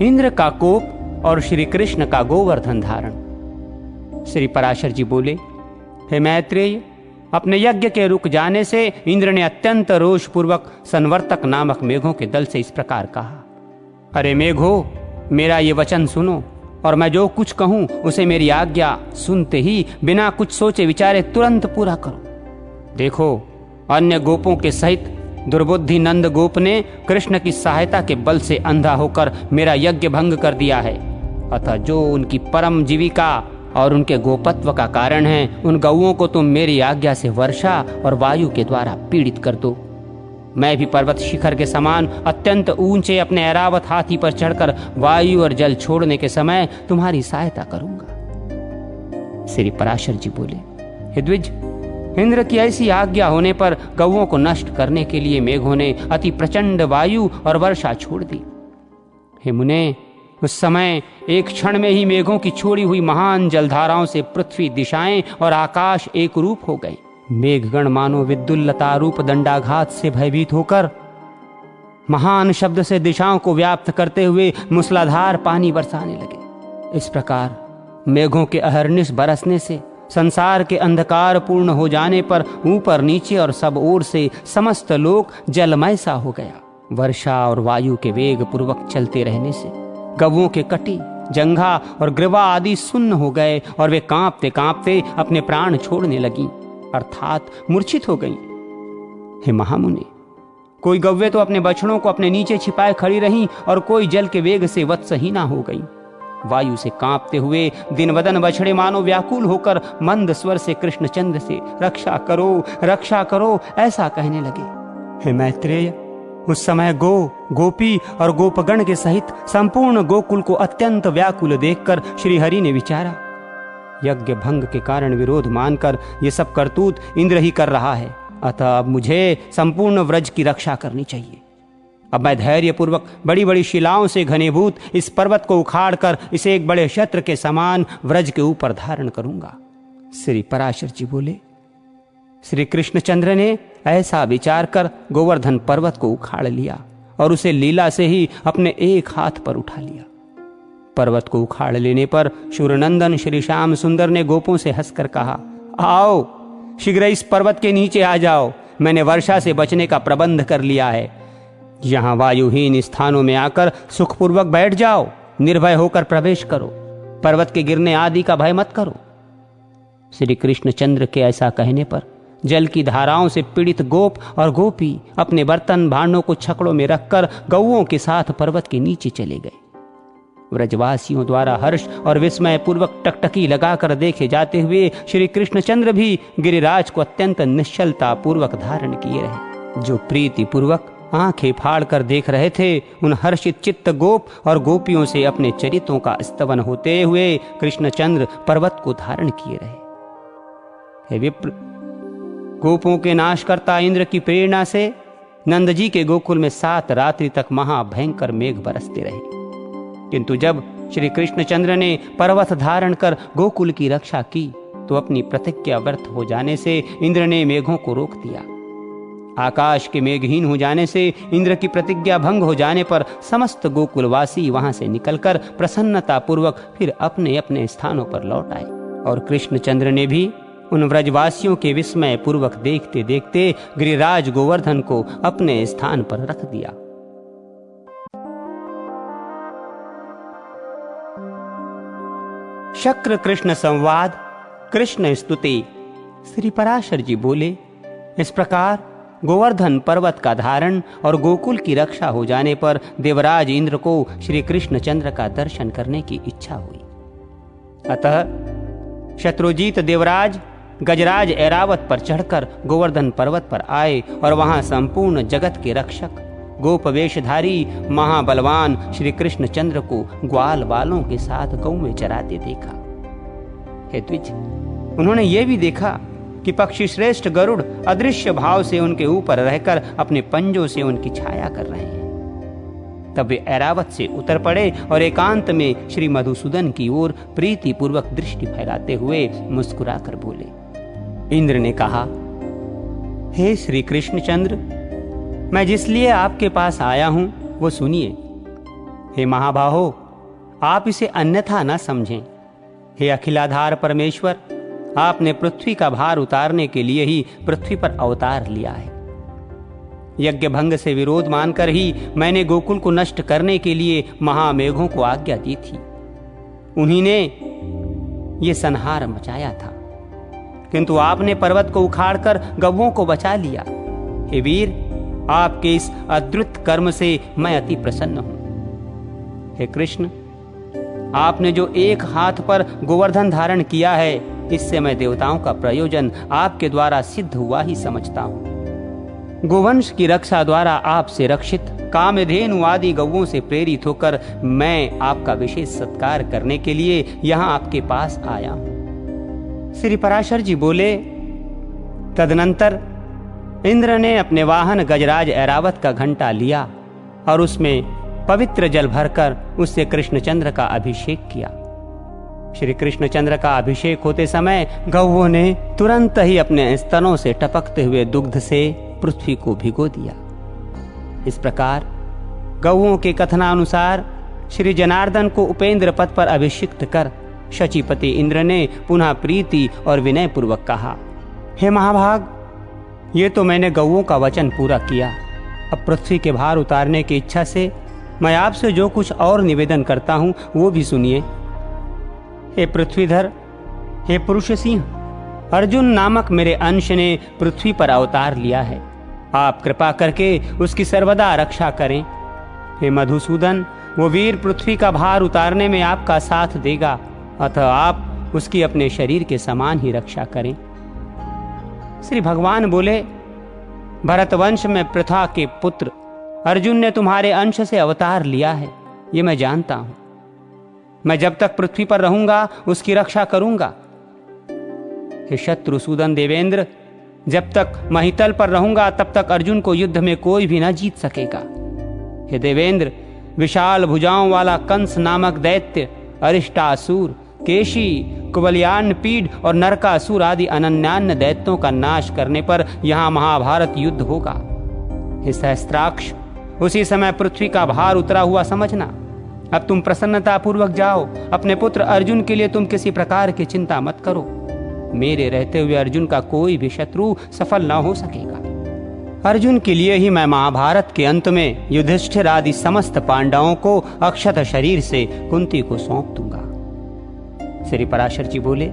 इंद्र का कोप और श्री कृष्ण का गोवर्धन धारण। श्री पराशर जी बोले, हे मैत्रेय, अपने यज्ञ के रुक जाने से इंद्र ने अत्यंत रोषपूर्वक संवर्तक नामक मेघों के दल से इस प्रकार कहा, अरे मेघो, मेरा ये वचन सुनो और मैं जो कुछ कहूं उसे मेरी आज्ञा सुनते ही बिना कुछ सोचे विचारे तुरंत पूरा करो। देखो, अन्य गोपों के सहित दुर्बुद्धि नंद गोप ने कृष्ण की सहायता के बल से अंधा होकर मेरा यज्ञ भंग कर दिया है। अतः जो उनकी परम जीविका और उनके गोपत्व का कारण है, उन गौओं को तुम मेरी आज्ञा से वर्षा और वायु के द्वारा पीड़ित कर दो। मैं भी पर्वत शिखर के समान अत्यंत ऊंचे अपने ऐरावत हाथी पर चढ़कर वायु और जल छोड़ने के समय तुम्हारी सहायता करूंगा। श्री पराशर जी बोले, हे द्विज, इंद्र की ऐसी आज्ञा होने पर गौओं को नष्ट करने के लिए मेघों ने अति प्रचंड वायु और वर्षा छोड़ दी। हे मुने, उस समय एक क्षण में ही मेघों की छोड़ी हुई महान जलधाराओं से पृथ्वी, दिशाएं और आकाश एक रूप हो गए। मेघगण मानो विद्युल्लता रूप दंडाघात से भयभीत होकर महान शब्द से दिशाओं को व्याप्त करते हुए मूसलाधार पानी बरसाने लगे। इस प्रकार मेघों के अहर्निश बरसने से संसार के अंधकार पूर्ण हो जाने पर ऊपर नीचे और सब ओर से समस्त लोक जलमय सा हो गया। वर्षा और वायु के वेग पूर्वक चलते रहने से गवों के कटी, जंघा और ग्रीवा आदि सुन्न हो गए और वे कांपते कांपते अपने प्राण छोड़ने लगीं, अर्थात मूर्छित हो गईं। हे महामुनि, कोई गव्वे तो अपने बछड़ों को अपने नीचे छिपाए खड़ी रहीं और कोई जल के वेग से वत्सहीना हो गईं। वायु से कांपते हुए दिन बदन बछड़े मानो व्याकुल होकर मंद स्वर से कृष्णचंद्र से रक्षा करो ऐसा कहने लगे। हे मैत्रेय, उस समय गोपी और गोपगण के सहित संपूर्ण गोकुल को अत्यंत व्याकुल देखकर श्री हरि ने विचारा, यज्ञ भंग के कारण विरोध मानकर ये सब करतूत इंद्र ही कर रहा है, अतः अब मुझे संपूर्ण व्रज की रक्षा करनी चाहिए। अब मैं धैर्य पूर्वक बड़ी बड़ी शिलाओं से घनीभूत इस पर्वत को उखाड़कर इसे एक बड़े छत्र के समान व्रज के ऊपर धारण करूंगा। श्री पराशर जी बोले, श्री कृष्णचंद्र ने ऐसा विचार कर गोवर्धन पर्वत को उखाड़ लिया और उसे लीला से ही अपने एक हाथ पर उठा लिया। पर्वत को उखाड़ लेने पर शूरनंदन श्री श्याम सुंदर ने गोपों से हंसकर कहा, आओ शीघ्र इस पर्वत के नीचे आ जाओ, मैंने वर्षा से बचने का प्रबंध कर लिया है। यहाँ वायुहीन स्थानों में आकर सुखपूर्वक बैठ जाओ, निर्भय होकर प्रवेश करो, पर्वत के गिरने आदि का भय मत करो। श्री कृष्णचंद्र के ऐसा कहने पर जल की धाराओं से पीड़ित गोप और गोपी अपने बर्तन भांडों को छकड़ों में रखकर गौओं के साथ पर्वत के नीचे चले गए। व्रजवासियों द्वारा हर्ष और विस्मय पूर्वक टकटकी लगाकर देखे जाते हुए श्री कृष्णचंद्र भी गिरिराज को अत्यंत निश्चलता पूर्वक धारण किए रहे। जो प्रीति पूर्वक आंखें फाड़ कर देख रहे थे, उन हर्षित चित्त गोप और गोपियों से अपने चरित्रों का स्तवन होते हुए कृष्णचंद्र पर्वत को धारण किए रहे। हे विप्र, गोपों के नाशकर्ता इंद्र की प्रेरणा से नंद जी के गोकुल में 7 रात्रि तक महाभयंकर मेघ बरसते रहे, किंतु जब श्री कृष्णचंद्र ने पर्वत धारण कर गोकुल की रक्षा की तो अपनी प्रतिज्ञा व्यर्थ हो जाने से इंद्र ने मेघों को रोक दिया। आकाश के मेघहीन हो जाने से इंद्र की प्रतिज्ञा भंग हो जाने पर समस्त गोकुलवासी वहां से निकलकर प्रसन्नता पूर्वक फिर अपने अपने स्थानों पर लौट आए और कृष्णचंद्र ने भी उन व्रजवासियों के विस्मय पूर्वक देखते देखते गिरिराज गोवर्धन को अपने स्थान पर रख दिया। शक्र कृष्ण संवाद, कृष्ण स्तुति। श्री पराशर जी बोले, इस प्रकार गोवर्धन पर्वत का धारण और गोकुल की रक्षा हो जाने पर देवराज इंद्र को श्री कृष्णचंद्र का दर्शन करने की इच्छा हुई। अतः शत्रुजीत देवराज गजराज ऐरावत पर चढ़कर गोवर्धन पर्वत पर आए और वहां संपूर्ण जगत के रक्षक गोप वेशधारी महाबलवान श्री कृष्णचंद्र को ग्वाल वालों के साथ गौ में चराते देखा। हे द्विज, उन्होंने ये भी देखा कि पक्षी श्रेष्ठ गरुड़ अदृश्य भाव से उनके ऊपर रहकर अपने पंजों से उनकी छाया कर रहे हैं। तब वे ऐरावत से उतर पड़े और एकांत में श्री मधुसूदन की ओर प्रीति पूर्वक दृष्टि फैलाते हुए मुस्कुराकर बोले। इंद्र ने कहा, हे श्री कृष्णचंद्र, मैं जिस लिए आपके पास आया हूं वो सुनिए। हे महाबाहो, आप इसे अन्यथा न समझें। हे अखिलाधार परमेश्वर, आपने पृथ्वी का भार उतारने के लिए ही पृथ्वी पर अवतार लिया है। यज्ञ भंग से विरोध मानकर ही मैंने गोकुल को नष्ट करने के लिए महामेघों को आज्ञा दी थी। उन्हीं ने ये संहार मचाया था, किंतु आपने पर्वत को उखाड़कर गौओं को बचा लिया। हे वीर, आपके इस अद्भुत कर्म से मैं अति प्रसन्न हूं। हे कृष्ण, आपने जो एक हाथ पर गोवर्धन धारण किया है, इससे मैं देवताओं का प्रयोजन आपके द्वारा सिद्ध हुआ ही समझता हूं। गोवंश की रक्षा द्वारा आपसे रक्षित कामधेनु आदि गौओं से प्रेरित होकर मैं आपका विशेष सत्कार करने के लिए यहां आपके पास आया हूं। श्री पराशर जी बोले, तदनंतर इंद्र ने अपने वाहन गजराज ऐरावत का घंटा लिया और उसमें पवित्र जल भरकर उससे कृष्णचंद्र का अभिषेक किया। श्री कृष्णचंद्र का अभिषेक होते समय गौओं ने तुरंत ही अपने स्तनों से टपकते हुए दुग्ध से पृथ्वी को भिगो दिया। इस प्रकार गौओं के कथनानुसार श्री जनार्दन को उपेंद्र पद पर अभिषिक्त कर शचीपति इंद्र ने पुनः प्रीति और विनय पूर्वक कहा, हे महाभाग, ये तो मैंने गौओं का वचन पूरा किया। अब पृथ्वी के भार उतारने की इच्छा से मैं आपसे जो कुछ और निवेदन करता हूं वो भी सुनिए। हे पृथ्वीधर, हे पुरुष सिंह, अर्जुन नामक मेरे अंश ने पृथ्वी पर अवतार लिया है। आप कृपा करके उसकी सर्वदा रक्षा करें। हे मधुसूदन, वो वीर पृथ्वी का भार उतारने में आपका साथ देगा, अतः आप उसकी अपने शरीर के समान ही रक्षा करें। श्री भगवान बोले, भरतवंश में पृथा के पुत्र अर्जुन ने तुम्हारे अंश से अवतार लिया है, ये मैं जानता हूं। मैं जब तक पृथ्वी पर रहूंगा उसकी रक्षा करूंगा। हे शत्रुसूदन देवेंद्र, जब तक महितल पर रहूंगा तब तक अर्जुन को युद्ध में कोई भी न जीत सकेगा। हे देवेंद्र, विशाल भुजाओं वाला कंस नामक दैत्य, अरिष्टासुर, केशी, कुबलियान पीड और नरकासुर आदि अनन्यान्य दैत्यों का नाश करने पर यहाँ महाभारत युद्ध होगा। हे सहस्त्राक्ष, उसी समय पृथ्वी का भार उतरा हुआ समझना। अब तुम प्रसन्नता पूर्वक जाओ। अपने पुत्र अर्जुन के लिए तुम किसी प्रकार की चिंता मत करो। मेरे रहते हुए अर्जुन का कोई भी शत्रु सफल न हो सकेगा। अर्जुन के लिए ही मैं महाभारत के अंत में युधिष्ठिर आदि समस्त पांडवों को अक्षत शरीर से कुंती को सौंप दूंगा। श्री पराशर जी बोले,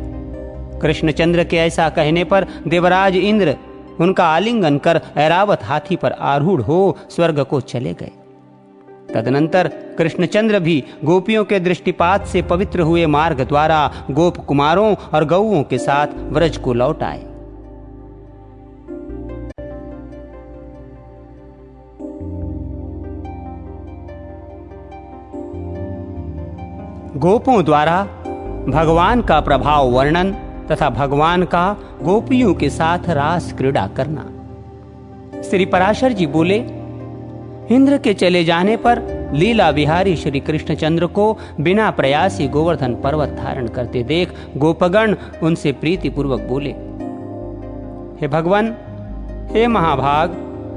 कृष्णचंद्र के ऐसा कहने पर देवराज इंद्र उनका आलिंगन कर ऐरावत हाथी पर आरूढ़ हो स्वर्ग को चले गए। तदनंतर कृष्णचंद्र भी गोपियों के दृष्टिपात से पवित्र हुए मार्ग द्वारा गोप कुमारों और गौओं के साथ व्रज को लौट आए। गोपों द्वारा भगवान का प्रभाव वर्णन तथा भगवान का गोपियों के साथ रास क्रीड़ा करना। श्री पराशर जी बोले, इंद्र के चले जाने पर लीला विहारी श्री कृष्णचंद्र को बिना प्रयास ही गोवर्धन पर्वत धारण करते देख गोपगण उनसे प्रीति पूर्वक बोले, हे भगवान, हे महाभाग,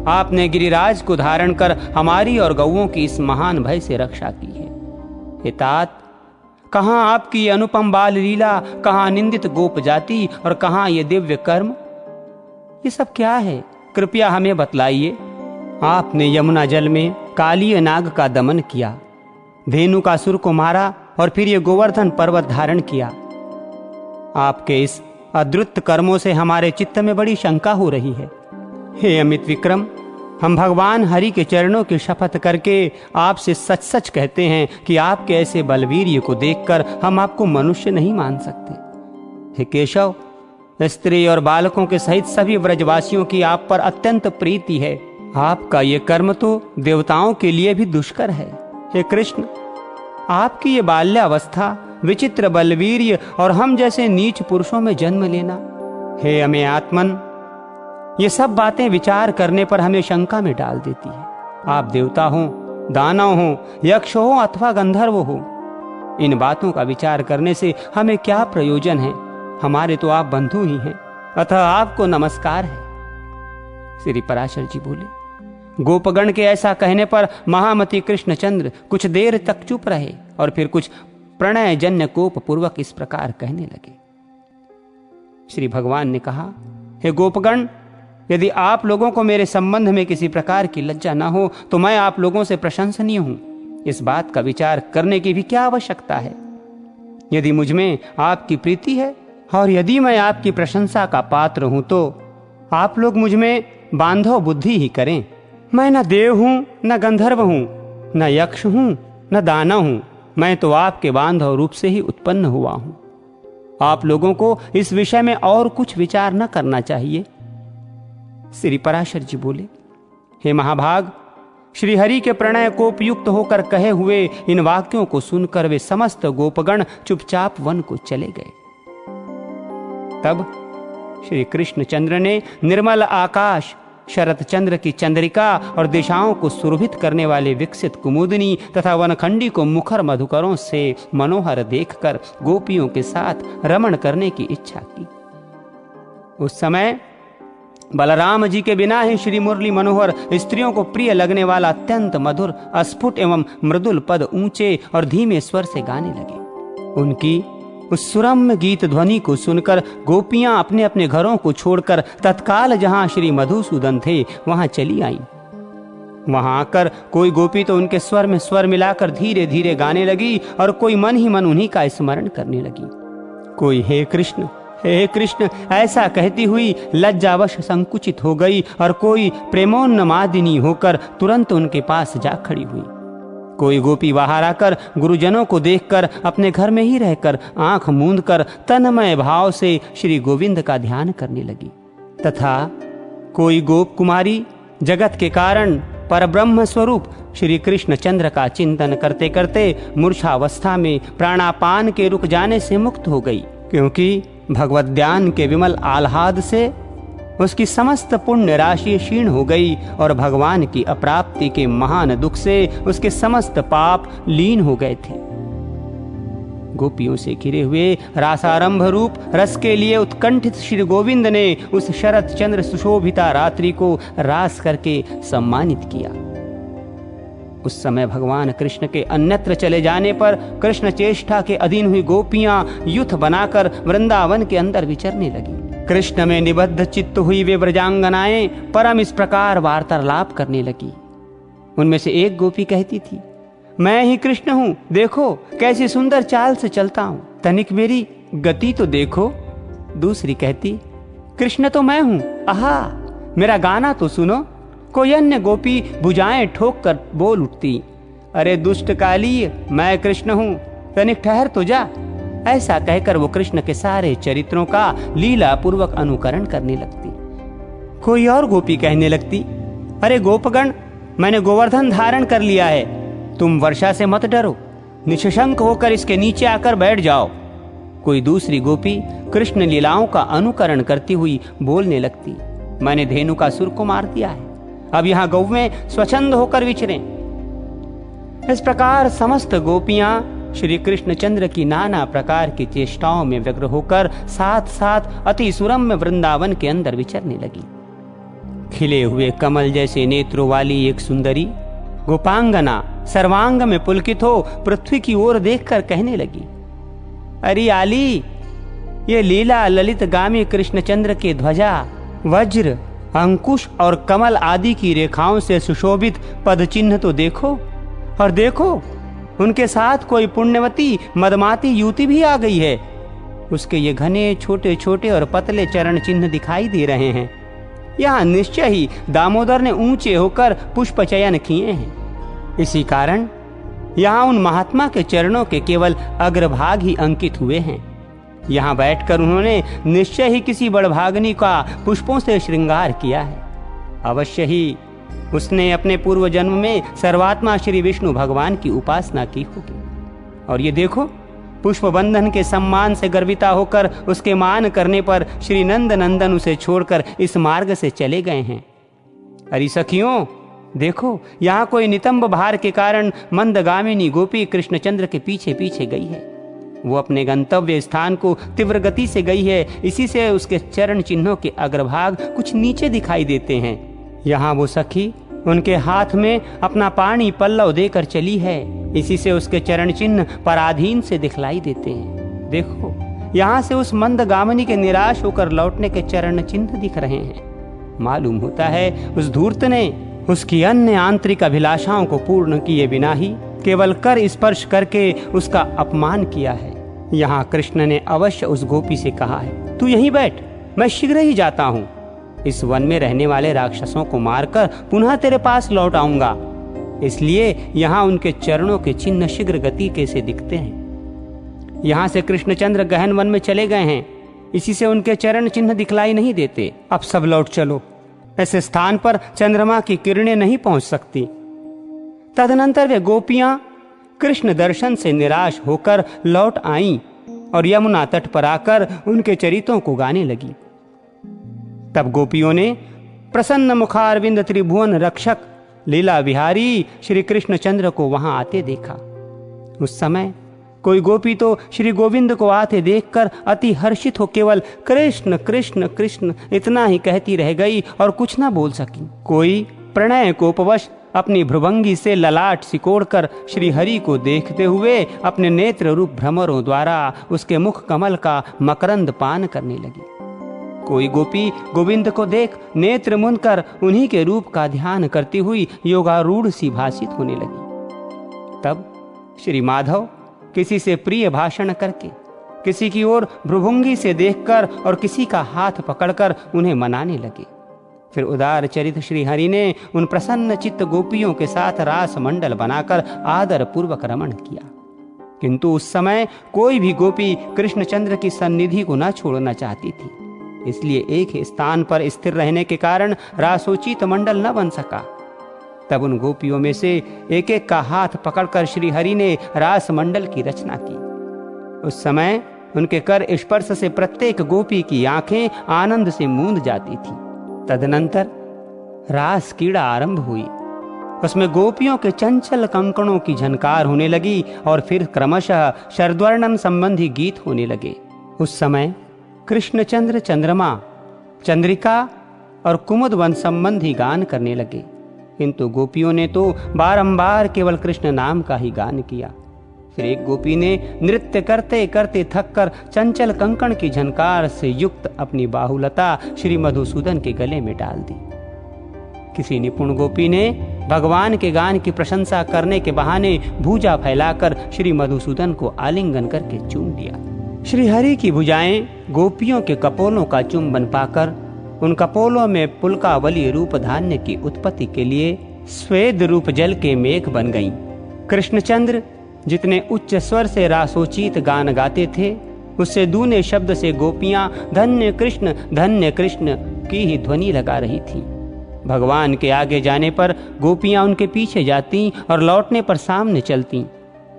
आपने गिरिराज को धारण कर हमारी और गौओं की इस महान भय से रक्षा की है। हे तात, कहाँ आपकी अनुपम बाल लीला, कहाँ निंदित गोप जाति और कहाँ ये दिव्य कर्म? ये सब क्या है? कृपया हमें बतलाइए। आपने यमुना जल में कालीय नाग का दमन किया, धेनुकासुर को मारा और फिर ये गोवर्धन पर्वत धारण किया। आपके इस अद्भुत कर्मों से हमारे चित्त में बड़ी शंका हो रही है। हे अमित विक्रम, हम भगवान हरि के चरणों की शपथ करके आपसे सच सच कहते हैं कि आपके ऐसे बलवीर्य को देखकर हम आपको मनुष्य नहीं मान सकते। हे केशव, स्त्री और बालकों के सहित सभी व्रजवासियों की आप पर अत्यंत प्रीति है। आपका ये कर्म तो देवताओं के लिए भी दुष्कर है। हे कृष्ण, आपकी ये बाल्यावस्था, विचित्र बलवीर्य और हम जैसे नीच पुरुषों में जन्म लेना, हे अमे आत्मन, ये सब बातें विचार करने पर हमें शंका में डाल देती है। आप देवता हो, दानव हो, यक्ष हो अथवा गंधर्व हो, इन बातों का विचार करने से हमें क्या प्रयोजन है? हमारे तो आप बंधु ही हैं, अतः आपको नमस्कार है। श्री पराशर जी बोले, गोपगण के ऐसा कहने पर महामती कृष्णचंद्र कुछ देर तक चुप रहे और फिर कुछ प्रणय जन्य कोप पूर्वक इस प्रकार कहने लगे। श्री भगवान ने कहा, हे गोपगण, यदि आप लोगों को मेरे संबंध में किसी प्रकार की लज्जा ना हो तो मैं आप लोगों से प्रशंसनीय हूं। इस बात का विचार करने की भी क्या आवश्यकता है? यदि मुझ में आपकी प्रीति है और यदि मैं आपकी प्रशंसा का पात्र हूं तो आप लोग मुझ में बांधव बुद्धि ही करें। मैं न देव हूं, न गंधर्व हूं, न यक्ष हूं, न दानव हूं। मैं तो आपके बांधव रूप से ही उत्पन्न हुआ हूं। आप लोगों को इस विषय में और कुछ विचार न करना चाहिए। श्री पराशर जी बोले, हे महाभाग, श्री हरि के प्रणय को उपयुक्त होकर कहे हुए इन वाक्यों को सुनकर वे समस्त गोपगण चुपचाप वन को चले गए। तब श्री कृष्णचंद्र ने निर्मल आकाश, शरत चंद्र की चंद्रिका और दिशाओं को सुरभित करने वाले विकसित कुमुदिनी तथा वनखंडी को मुखर मधुकरों से मनोहर देखकर गोपियों के साथ रमण करने की इच्छा की। उस समय बलराम जी के बिना ही श्री मुरली मनोहर स्त्रियों को प्रिय लगने वाला अत्यंत मधुर, अस्फुट एवं मृदुल पद ऊंचे और धीमे स्वर से गाने लगे। उनकी उस सुरम्य गीत ध्वनि को सुनकर गोपियां अपने अपने घरों को छोड़कर तत्काल जहां श्री मधुसूदन थे वहां चली आईं। वहां आकर कोई गोपी तो उनके स्वर में स्वर मिलाकर धीरे धीरे गाने लगी और कोई मन ही मन उन्हीं का स्मरण करने लगी। कोई हे कृष्ण ऐसा कहती हुई लज्जावश संकुचित हो गई और कोई प्रेमोन्मादिनी होकर तुरंत उनके पास जा खड़ी हुई। कोई गोपी बाहर आकर गुरुजनों को देखकर अपने घर में ही रहकर आंख मूंदकर तन्मय भाव से श्री गोविंद का ध्यान करने लगी। तथा कोई गोप कुमारी जगत के कारण परब्रह्म स्वरूप श्री कृष्णचंद्र का चिंतन करते करते मूर्छावस्था में प्राणापान के रुक जाने से मुक्त हो गई, क्योंकि भगवत ध्यान के विमल आह्लाद से उसकी समस्त पुण्य राशि क्षीण हो गई और भगवान की अप्राप्ति के महान दुख से उसके समस्त पाप लीन हो गए थे। गोपियों से घिरे हुए रासारंभ रूप रस के लिए उत्कंठित श्री गोविंद ने उस शरत चंद्र सुशोभिता रात्रि को रास करके सम्मानित किया। उस समय भगवान कृष्ण के अन्यत्र चले जाने पर कृष्ण चेष्टा के अधीन हुई गोपियां युथ बनाकर वृंदावन के अंदर विचरने लगी। कृष्ण में निबद्ध चित्त हुई वे व्रजांगनाएं परम इस प्रकार वार्तालाप करने लगी। उनमें से एक गोपी कहती थी, मैं ही कृष्ण हूँ, देखो कैसी सुंदर चाल से चलता हूँ, तनिक मेरी गति तो देखो। दूसरी कहती, कृष्ण तो मैं हूँ, आहा मेरा गाना तो सुनो। कोई अन्य गोपी भुजाएं ठोक कर बोल उठती, अरे दुष्ट काली, मैं कृष्ण हूँ, तनिक ठहर तो जा। ऐसा कहकर वो कृष्ण के सारे चरित्रों का लीला पूर्वक अनुकरण करने लगती। कोई और गोपी कहने लगती, अरे गोपगण, मैंने गोवर्धन धारण कर लिया है, तुम वर्षा से मत डरो, निशंक होकर इसके नीचे आकर बैठ जाओ। कोई दूसरी गोपी कृष्ण लीलाओं का अनुकरण करती हुई बोलने लगती, मैंने धेनु का सुर को मार दिया है, अब यहाँ गौ में स्वच्छंद होकर विचरें। इस प्रकार समस्त गोपियां श्री कृष्णचंद्र की नाना प्रकार की चेष्टाओं में व्यग्र होकर साथ साथ अति सुरम्य वृंदावन के अंदर विचरने लगी। खिले हुए कमल जैसे नेत्रों वाली एक सुंदरी गोपांगना सर्वांग में पुलकित हो पृथ्वी की ओर देखकर कहने लगी, अरे आली, ये लीला ललित गामी कृष्णचंद्र के ध्वजा, वज्र, अंकुश और कमल आदि की रेखाओं से सुशोभित पद चिन्ह तो देखो, और देखो उनके साथ कोई पुण्यवती मदमाती युवती भी आ गई है। उसके ये घने छोटे छोटे और पतले चरण चिन्ह दिखाई दे रहे हैं। यहाँ निश्चय ही दामोदर ने ऊंचे होकर पुष्प चयन किए हैं। इसी कारण यहाँ उन महात्मा के चरणों के केवल अग्रभाग ही अंकित हुए हैं। यहाँ बैठकर उन्होंने निश्चय ही किसी बड़भागनी का पुष्पों से श्रृंगार किया है। अवश्य ही उसने अपने पूर्व जन्म में सर्वात्मा श्री विष्णु भगवान की उपासना की होगी। और ये देखो, पुष्प बंधन के सम्मान से गर्विता होकर उसके मान करने पर श्री नंद नंदन उसे छोड़कर इस मार्ग से चले गए हैं। अरे सखियों, देखो यहाँ कोई नितंब भार के कारण मंदगामिनी गोपी कृष्णचंद्र के पीछे पीछे गई है। वो अपने गंतव्य स्थान को तीव्र गति से गई है, इसी से उसके चरण चिन्हों के अग्रभाग कुछ नीचे दिखाई देते हैं। यहाँ वो सखी उनके हाथ में अपना पानी पल्लव देकर चली है। इसी से उसके चरण चिन्ह पराधीन से दिखलाई देते हैं। देखो, यहाँ से उस मंदगामिनी के निराश होकर लौटने के चरण चिन्ह दिख रहे हैं। मालूम होता है उस धूर्त ने उसकी अन्य आंतरिक अभिलाषाओं को पूर्ण किए बिना ही केवल कर स्पर्श करके उसका अपमान किया है। यहाँ कृष्ण ने अवश्य उस गोपी से कहा है, तू यहीं बैठ, मैं शीघ्र ही जाता हूँ। इस वन में रहने वाले राक्षसों को मारकर पुनः तेरे पास लौट आऊंगा। इसलिए यहाँ उनके चरणों के चिन्ह शीघ्र गति कैसे दिखते हैं। यहाँ से कृष्णचंद्र गहन वन में चले गए हैं, इसी से उनके चरण चिन्ह दिखलाई नहीं देते। अब सब लौट चलो, ऐसे स्थान पर चंद्रमा की किरणें नहीं पहुंच सकती। तदनंतर वे गोपियां कृष्ण दर्शन से निराश होकर लौट आईं और यमुना तट पर आकर उनके चरितों को गाने लगी। तब गोपियों ने प्रसन्न मुखारविंद त्रिभुवन रक्षक लीला विहारी श्री कृष्णचंद्र को वहां आते देखा। उस समय कोई गोपी तो श्री गोविंद को आते देखकर अति हर्षित हो केवल कृष्ण कृष्ण कृष्ण इतना ही कहती रह गई और कुछ ना बोल सकी। कोई प्रणय कोपवश अपनी भ्रुभंगी से ललाट सिकोड़कर श्री हरि को देखते हुए अपने नेत्र रूप भ्रमरों द्वारा उसके मुख कमल का मकरंद पान करने लगी। कोई गोपी गोविंद को देख नेत्र मुंद कर उन्हीं के रूप का ध्यान करती हुई योगारूढ़ सी भाषित होने लगी। तब श्री माधव किसी से प्रिय भाषण करके, किसी की ओर भ्रुभंगी से देखकर और किसी का हाथ पकड़कर उन्हें मनाने लगे। फिर उदार चरित श्री हरि ने उन प्रसन्न चित्त गोपियों के साथ रास मंडल बनाकर आदर पूर्वक रमण किया। किंतु उस समय कोई भी गोपी कृष्णचंद्र की सन्निधि को न छोड़ना चाहती थी। इसलिए एक ही स्थान पर स्थिर रहने के कारण रासोचित मंडल न बन सका। तब उन गोपियों में से एक एक का हाथ पकड़कर श्री हरि ने रास मंडल की रचना की। उस समय उनके कर स्पर्श से प्रत्येक गोपी की आंखें आनंद से मूंद जाती थी। तदनंतर रास क्रीड़ा आरंभ हुई। उसमें गोपियों के चंचल कंकणों की झनकार होने लगी और फिर क्रमशः शरद्वर्णन संबंधी गीत होने लगे। उस समय कृष्णचंद्र चंद्रमा, चंद्रिका और कुमुद वन संबंधी गान करने लगे। किंतु गोपियों ने तो बारंबार केवल कृष्ण नाम का ही गान किया। फिर एक गोपी ने नृत्य करते करते थककर चंचल कंकण की झनकार से युक्त अपनी बाहुलता श्री मधुसूदन के गले में डाल दी। किसी निपुण गोपी ने भगवान के गान की प्रशंसा करने के बहाने भुजा फैलाकर श्री मधुसूदन को आलिंगन करके चूम लिया। श्री हरि की भुजाएं गोपियों के कपोलों का चुंबन पाकर उन कपोलों में पुलकावली रूप धान्य की उत्पत्ति के लिए स्वेद रूप जल के मेघ बन गईं। कृष्णचंद्र जितने उच्च स्वर से रासोचित गान गाते थे, उससे दूने शब्द से गोपियां धन्य कृष्ण की ही ध्वनि लगा रही थीं। भगवान के आगे जाने पर गोपियां उनके पीछे जाती और लौटने पर सामने चलती।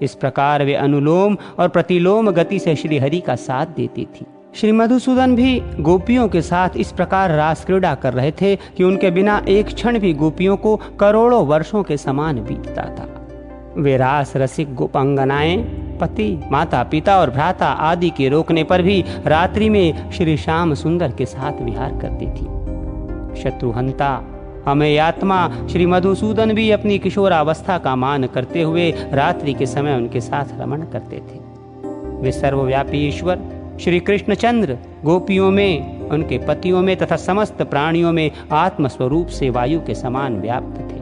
इस प्रकार वे अनुलोम और प्रतिलोम गति से श्री हरि का साथ देती थी। श्री मधुसूदन भी गोपियों के साथ इस प्रकार रास क्रीड़ा कर रहे थे कि उनके बिना एक क्षण भी गोपियों को करोड़ों वर्षों के समान बीतता था। वे रास रसिक गोपांगनाएं पति, माता, पिता और भ्राता आदि के रोकने पर भी रात्रि में श्री श्याम सुंदर के साथ विहार करती थी। शत्रुहंता अमेयात्मा श्री मधुसूदन भी अपनी किशोरावस्था का मान करते हुए रात्रि के समय उनके साथ रमण करते थे। वे सर्वव्यापी ईश्वर श्री कृष्णचंद्र गोपियों में, उनके पतियों में तथा समस्त प्राणियों में आत्मस्वरूप से वायु के समान व्याप्त थे।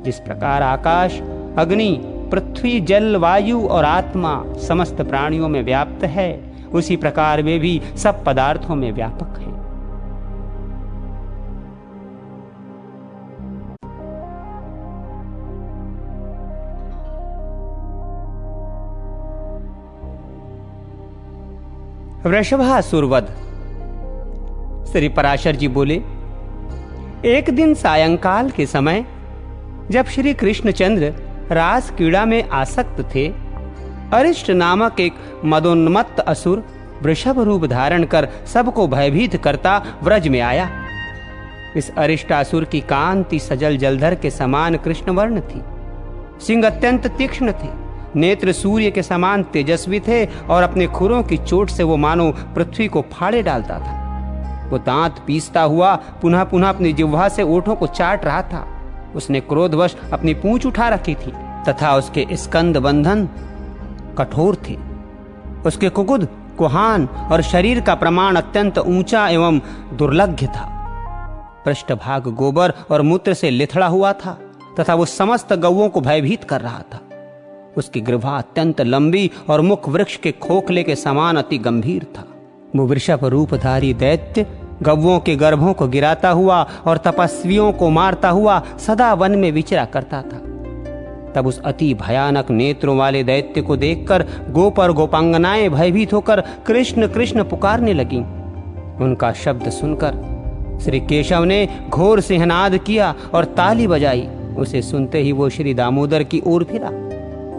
जिस प्रकार आकाश, अग्नि, पृथ्वी, जल, वायु और आत्मा समस्त प्राणियों में व्याप्त है, उसी प्रकार वे भी सब पदार्थों में व्यापक हैं। वृषभासुर वध। श्री पराशर जी बोले, एक दिन सायंकाल के समय जब श्री कृष्णचंद्र रास क्रीड़ा में आसक्त थे, अरिष्ट नामक एक मदोन्मत्त असुर वृषभ रूप धारण कर सबको भयभीत करता व्रज में आया। इस अरिष्टासुर की कांति सजल जलधर के समान कृष्णवर्ण थी। सिंह अत्यंत तीक्ष्ण थे, नेत्र सूर्य के समान तेजस्वी थे और अपने खुरों की चोट से वो मानो पृथ्वी को फाड़े डालता था। वो दांत पीसता हुआ पुनः पुनः अपनी जिह्वा से ओठों को चाट रहा था। उसने क्रोधवश अपनी पूंछ उठा रखी थी तथा उसके स्कंद बंधन कठोर थे। उसके कुकुद, कुहान और शरीर का प्रमाण अत्यंत ऊंचा एवं दुर्लभ था। पृष्ठभाग गोबर और मूत्र से लिथड़ा हुआ था तथा वो समस्त गौओं को भयभीत कर रहा था। उसकी ग्रीवा अत्यंत लंबी और मुख वृक्ष के खोखले के समान अति गंभीर था। वो वृषभ रूपधारी दैत्य गौओं के गर्भों को गिराता हुआ और तपस्वियों को मारता हुआ सदा वन में विचरा करता था। तब उस अति भयानक नेत्रों वाले दैत्य को देखकर गोप और गोपांगनाएं भयभीत होकर कृष्ण कृष्ण पुकारने लगीं। उनका शब्द सुनकर श्री केशव ने घोर सिंहनाद किया और ताली बजाई। उसे सुनते ही वो श्री दामोदर की ओर फिरा।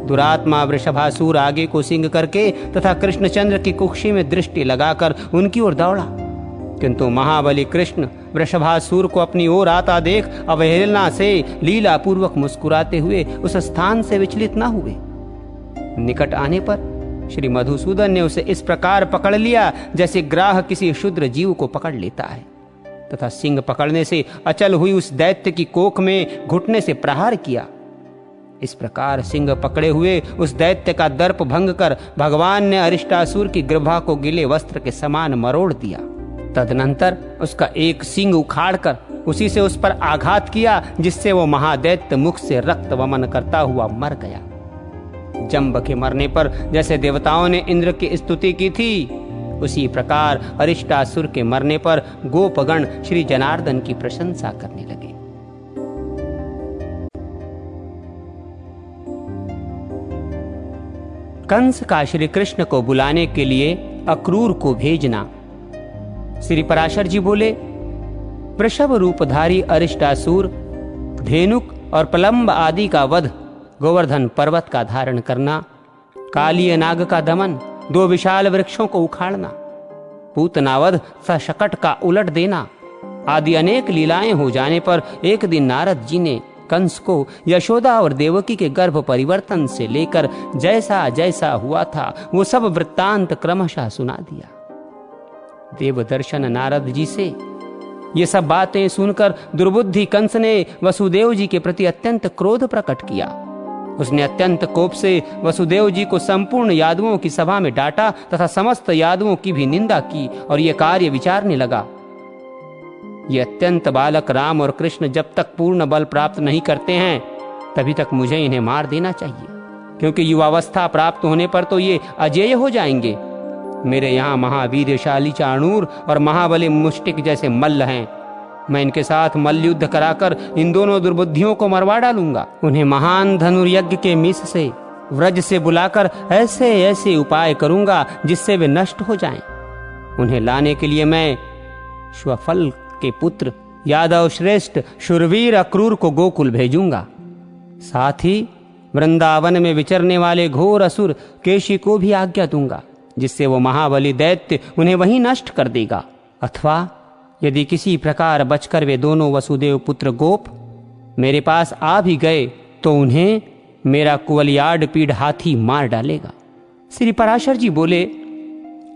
दुरात्मा वृषभासुर आगे को सिंह करके तथा कृष्णचंद्र की कुक्षी में दृष्टि लगाकर उनकी ओर दौड़ा, किंतु महाबली कृष्ण वृषभासुर को अपनी ओर आता देख अवहेलना से लीला पूर्वक मुस्कुराते हुए उस स्थान से विचलित न हुए। निकट आने पर श्री मधुसूदन ने उसे इस प्रकार पकड़ लिया जैसे ग्राह किसी क्षुद्र जीव को पकड़ लेता है, तथा सिंह पकड़ने से अचल हुई उस दैत्य की कोख में घुटने से प्रहार किया। इस प्रकार सिंह पकड़े हुए उस दैत्य का दर्प भंग कर भगवान ने अरिष्टासुर की ग्रीवा को गिले वस्त्र के समान मरोड़ दिया। तदनंतर उसका एक सींग उखाड़कर उसी से उस पर आघात किया, जिससे वो महादैत्य मुख से रक्त वमन करता हुआ मर गया। जंब के मरने पर जैसे देवताओं ने इंद्र की स्तुति की थी, उसी प्रकार अरिष्टासुर के मरने पर गोपगण श्री जनार्दन की प्रशंसा करने लगे। कंस का श्री कृष्ण को बुलाने के लिए अक्रूर को भेजना। श्री पराशर जी बोले, वृषभ रूपधारी अरिष्टासुर, धेनुक और पलंब आदि का वध, गोवर्धन पर्वत का धारण करना, कालीय नाग का दमन, 2 विशाल वृक्षों को उखाड़ना, पूतनावध तथा शकट का उलट देना आदि अनेक लीलाएं हो जाने पर एक दिन नारद जी ने कंस को यशोदा और देवकी के गर्भ परिवर्तन से लेकर जैसा जैसा हुआ था वो सब वृत्तांत क्रमशः सुना दिया। देवदर्शन नारद जी से ये सब बातें सुनकर दुर्बुद्धि कंस ने वसुदेव जी के प्रति अत्यंत क्रोध प्रकट किया। उसने अत्यंत कोप से वसुदेव जी को संपूर्ण यादवों की सभा में डांटा तथा समस्त यादवों की भी निंदा की और ये कार्य विचारने लगा, ये अत्यंत बालक राम और कृष्ण जब तक पूर्ण बल प्राप्त नहीं करते हैं तभी तक मुझे इन्हें मार देना चाहिए, क्योंकि युवावस्था प्राप्त होने पर तो ये अजेय हो जाएंगे। मेरे यहाँ महावीरशाली चाणूर और महाबली मुष्टिक जैसे मल्ल हैं। मैं इनके साथ मल्ल युद्ध कराकर इन दोनों दुर्बुद्धियों को मरवा डालूंगा। उन्हें महान धनुर्यज्ञ के मिस से व्रज से बुलाकर ऐसे ऐसे उपाय करूंगा जिससे वे नष्ट हो जाएं। उन्हें लाने के लिए मैं श्वफल के पुत्र यादव श्रेष्ठ शूरवीर अक्रूर को गोकुल भेजूंगा। साथ ही वृंदावन में विचरने वाले घोर असुर केशी को भी आज्ञा दूंगा, जिससे वो महाबली दैत्य उन्हें वहीं नष्ट कर देगा। अथवा यदि किसी प्रकार बचकर वे दोनों वसुदेव पुत्र गोप मेरे पास आ भी गए तो उन्हें मेरा कुवलियाड पीड़ हाथी मार डालेगा। श्री पराशर जी बोले,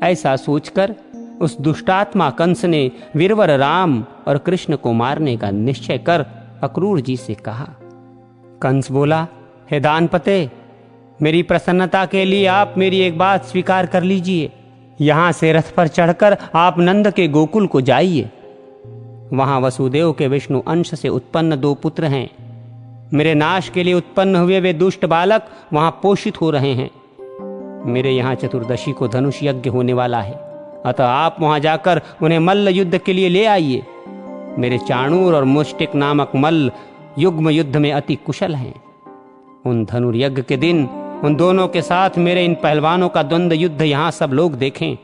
ऐसा सोचकर उस दुष्टात्मा कंस ने वीरवर राम और कृष्ण को मारने का निश्चय कर अक्रूर जी से कहा। कंस बोला, हे दानपते, मेरी प्रसन्नता के लिए आप मेरी एक बात स्वीकार कर लीजिए। यहाँ से रथ पर चढ़कर आप नंद के गोकुल को जाइए। वहां वसुदेव के विष्णु अंश से उत्पन्न 2 पुत्र हैं। मेरे नाश के लिए उत्पन्न हुए वे दुष्ट बालक वहां पोषित हो रहे हैं। मेरे यहाँ चतुर्दशी को धनुष यज्ञ होने वाला है, अतः आप वहां जाकर उन्हें मल्ल युद्ध के लिए ले आइए। मेरे चाणूर और मुष्टिक नामक मल्ल युग्म युद्ध में अति कुशल हैं। उन धनुर्यज्ञ के दिन उन दोनों के साथ मेरे इन पहलवानों का द्वंद्व युद्ध यहाँ सब लोग देखें।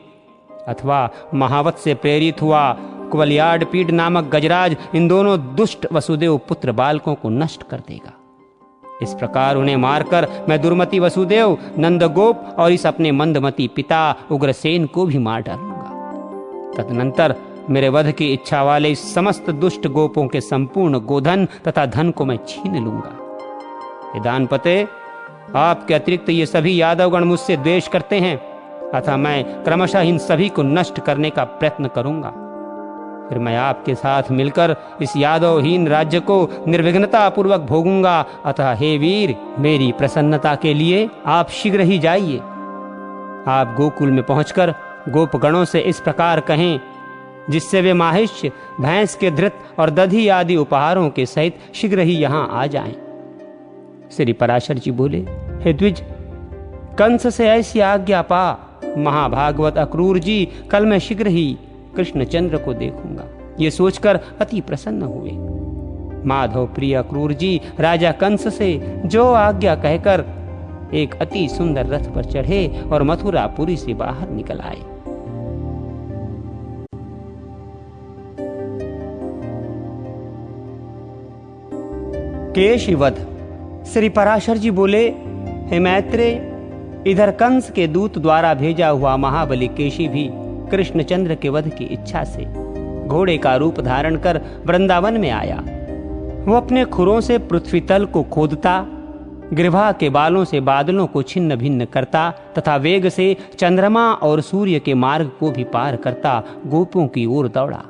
अथवा महावत से प्रेरित हुआ कुवलियाड पीड़ नामक गजराज इन दोनों दुष्ट वसुदेव पुत्र बालकों को नष्ट कर देगा। इस प्रकार उन्हें मारकर मैं दुर्मति वसुदेव, नंदगोप और इस अपने मंदमती पिता उग्रसेन को भी मार डालूंगा। तदनंतर मेरे वध की इच्छा वाले इस समस्त दुष्ट गोपों के संपूर्ण गोधन तथा धन को मैं छीन लूंगा। दानपते, आपके अतिरिक्त ये सभी यादवगण मुझसे द्वेष करते हैं, अतः मैं क्रमशः इन सभी को नष्ट करने का प्रयत्न करूंगा। फिर मैं आपके साथ मिलकर इस यादवहीन राज्य को निर्विघ्नता पूर्वक भोगूंगा। अतः हे वीर, मेरी प्रसन्नता के लिए आप शीघ्र ही जाइए। आप गोकुल में पहुंचकर गोपगणों से इस प्रकार कहें, जिससे वे माहिष्य, भैंस के धृत और दधी आदि उपहारों के सहित शीघ्र ही यहाँ आ जाएं। श्री पराशर जी बोले, हे द्विज, कंस से ऐसी आज्ञा पा। महाभागवत अक्रूर जी, कल मैं शीघ्र ही कृष्णचंद्र को देखूंगा। ये सोचकर अति प्रसन्न हुए। माधव प्रिय अक्रूर जी राजा कंस से जो आज्ञा कहकर एक अति सुंदर रथ पर चढ़े और मथुरापुरी से बाहर निकल आए। केशिवध। श्री पराशर जी बोले, हे मैत्रेय, इधर कंस के दूत द्वारा भेजा हुआ महाबली केशी भी कृष्णचंद्र के वध की इच्छा से घोड़े का रूप धारण कर वृंदावन में आया। वो अपने खुरों से पृथ्वी तल को खोदता, ग्रीवा के बालों से बादलों को छिन्न भिन्न करता तथा वेग से चंद्रमा और सूर्य के मार्ग को भी पार करता गोपों की ओर दौड़ा।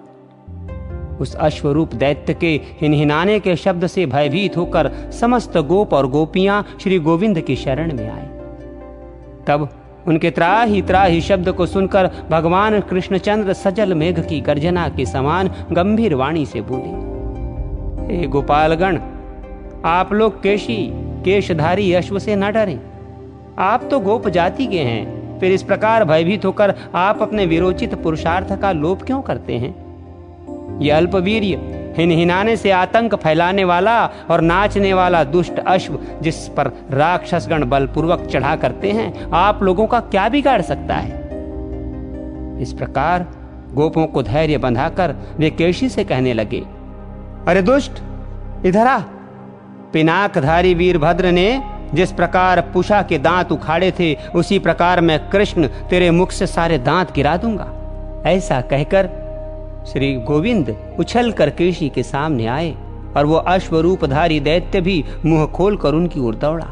उस अश्वरूप दैत्य के हिनहिनाने के शब्द से भयभीत होकर समस्त गोप और गोपियां श्री गोविंद की शरण में आए। तब उनके त्राही शब्द को सुनकर भगवान कृष्णचंद्र सजल मेघ की गर्जना के समान गंभीर वाणी से बोले, हे गोपालगण, आप लोग केशधारी अश्व से न डरें। आप तो गोप जाति के हैं, फिर इस प्रकार भयभीत होकर आप अपने विरोचित पुरुषार्थ का लोभ क्यों करते हैं? ये अल्पवीर्य, हिनहिनाने से आतंक फैलाने वाला और नाचने वाला दुष्ट अश्व जिस पर राक्षसगण बलपूर्वक चढ़ा करते हैं, आप लोगों का क्या बिगाड़ सकता है? इस प्रकार गोपों को धैर्य बंधाकर वे केशी से कहने लगे, अरे दुष्ट, इधर आ। पिनाकधारी वीरभद्र ने जिस प्रकार पुषा के दांत उखाड़े थे, उसी प्रकार मैं कृष्ण तेरे मुख से सारे दांत गिरा दूंगा। ऐसा कहकर श्री गोविंद उछल कर केशी के सामने आए और वो अश्वरूपधारी दैत्य भी मुंह खोलकर उनकी ओर दौड़ा।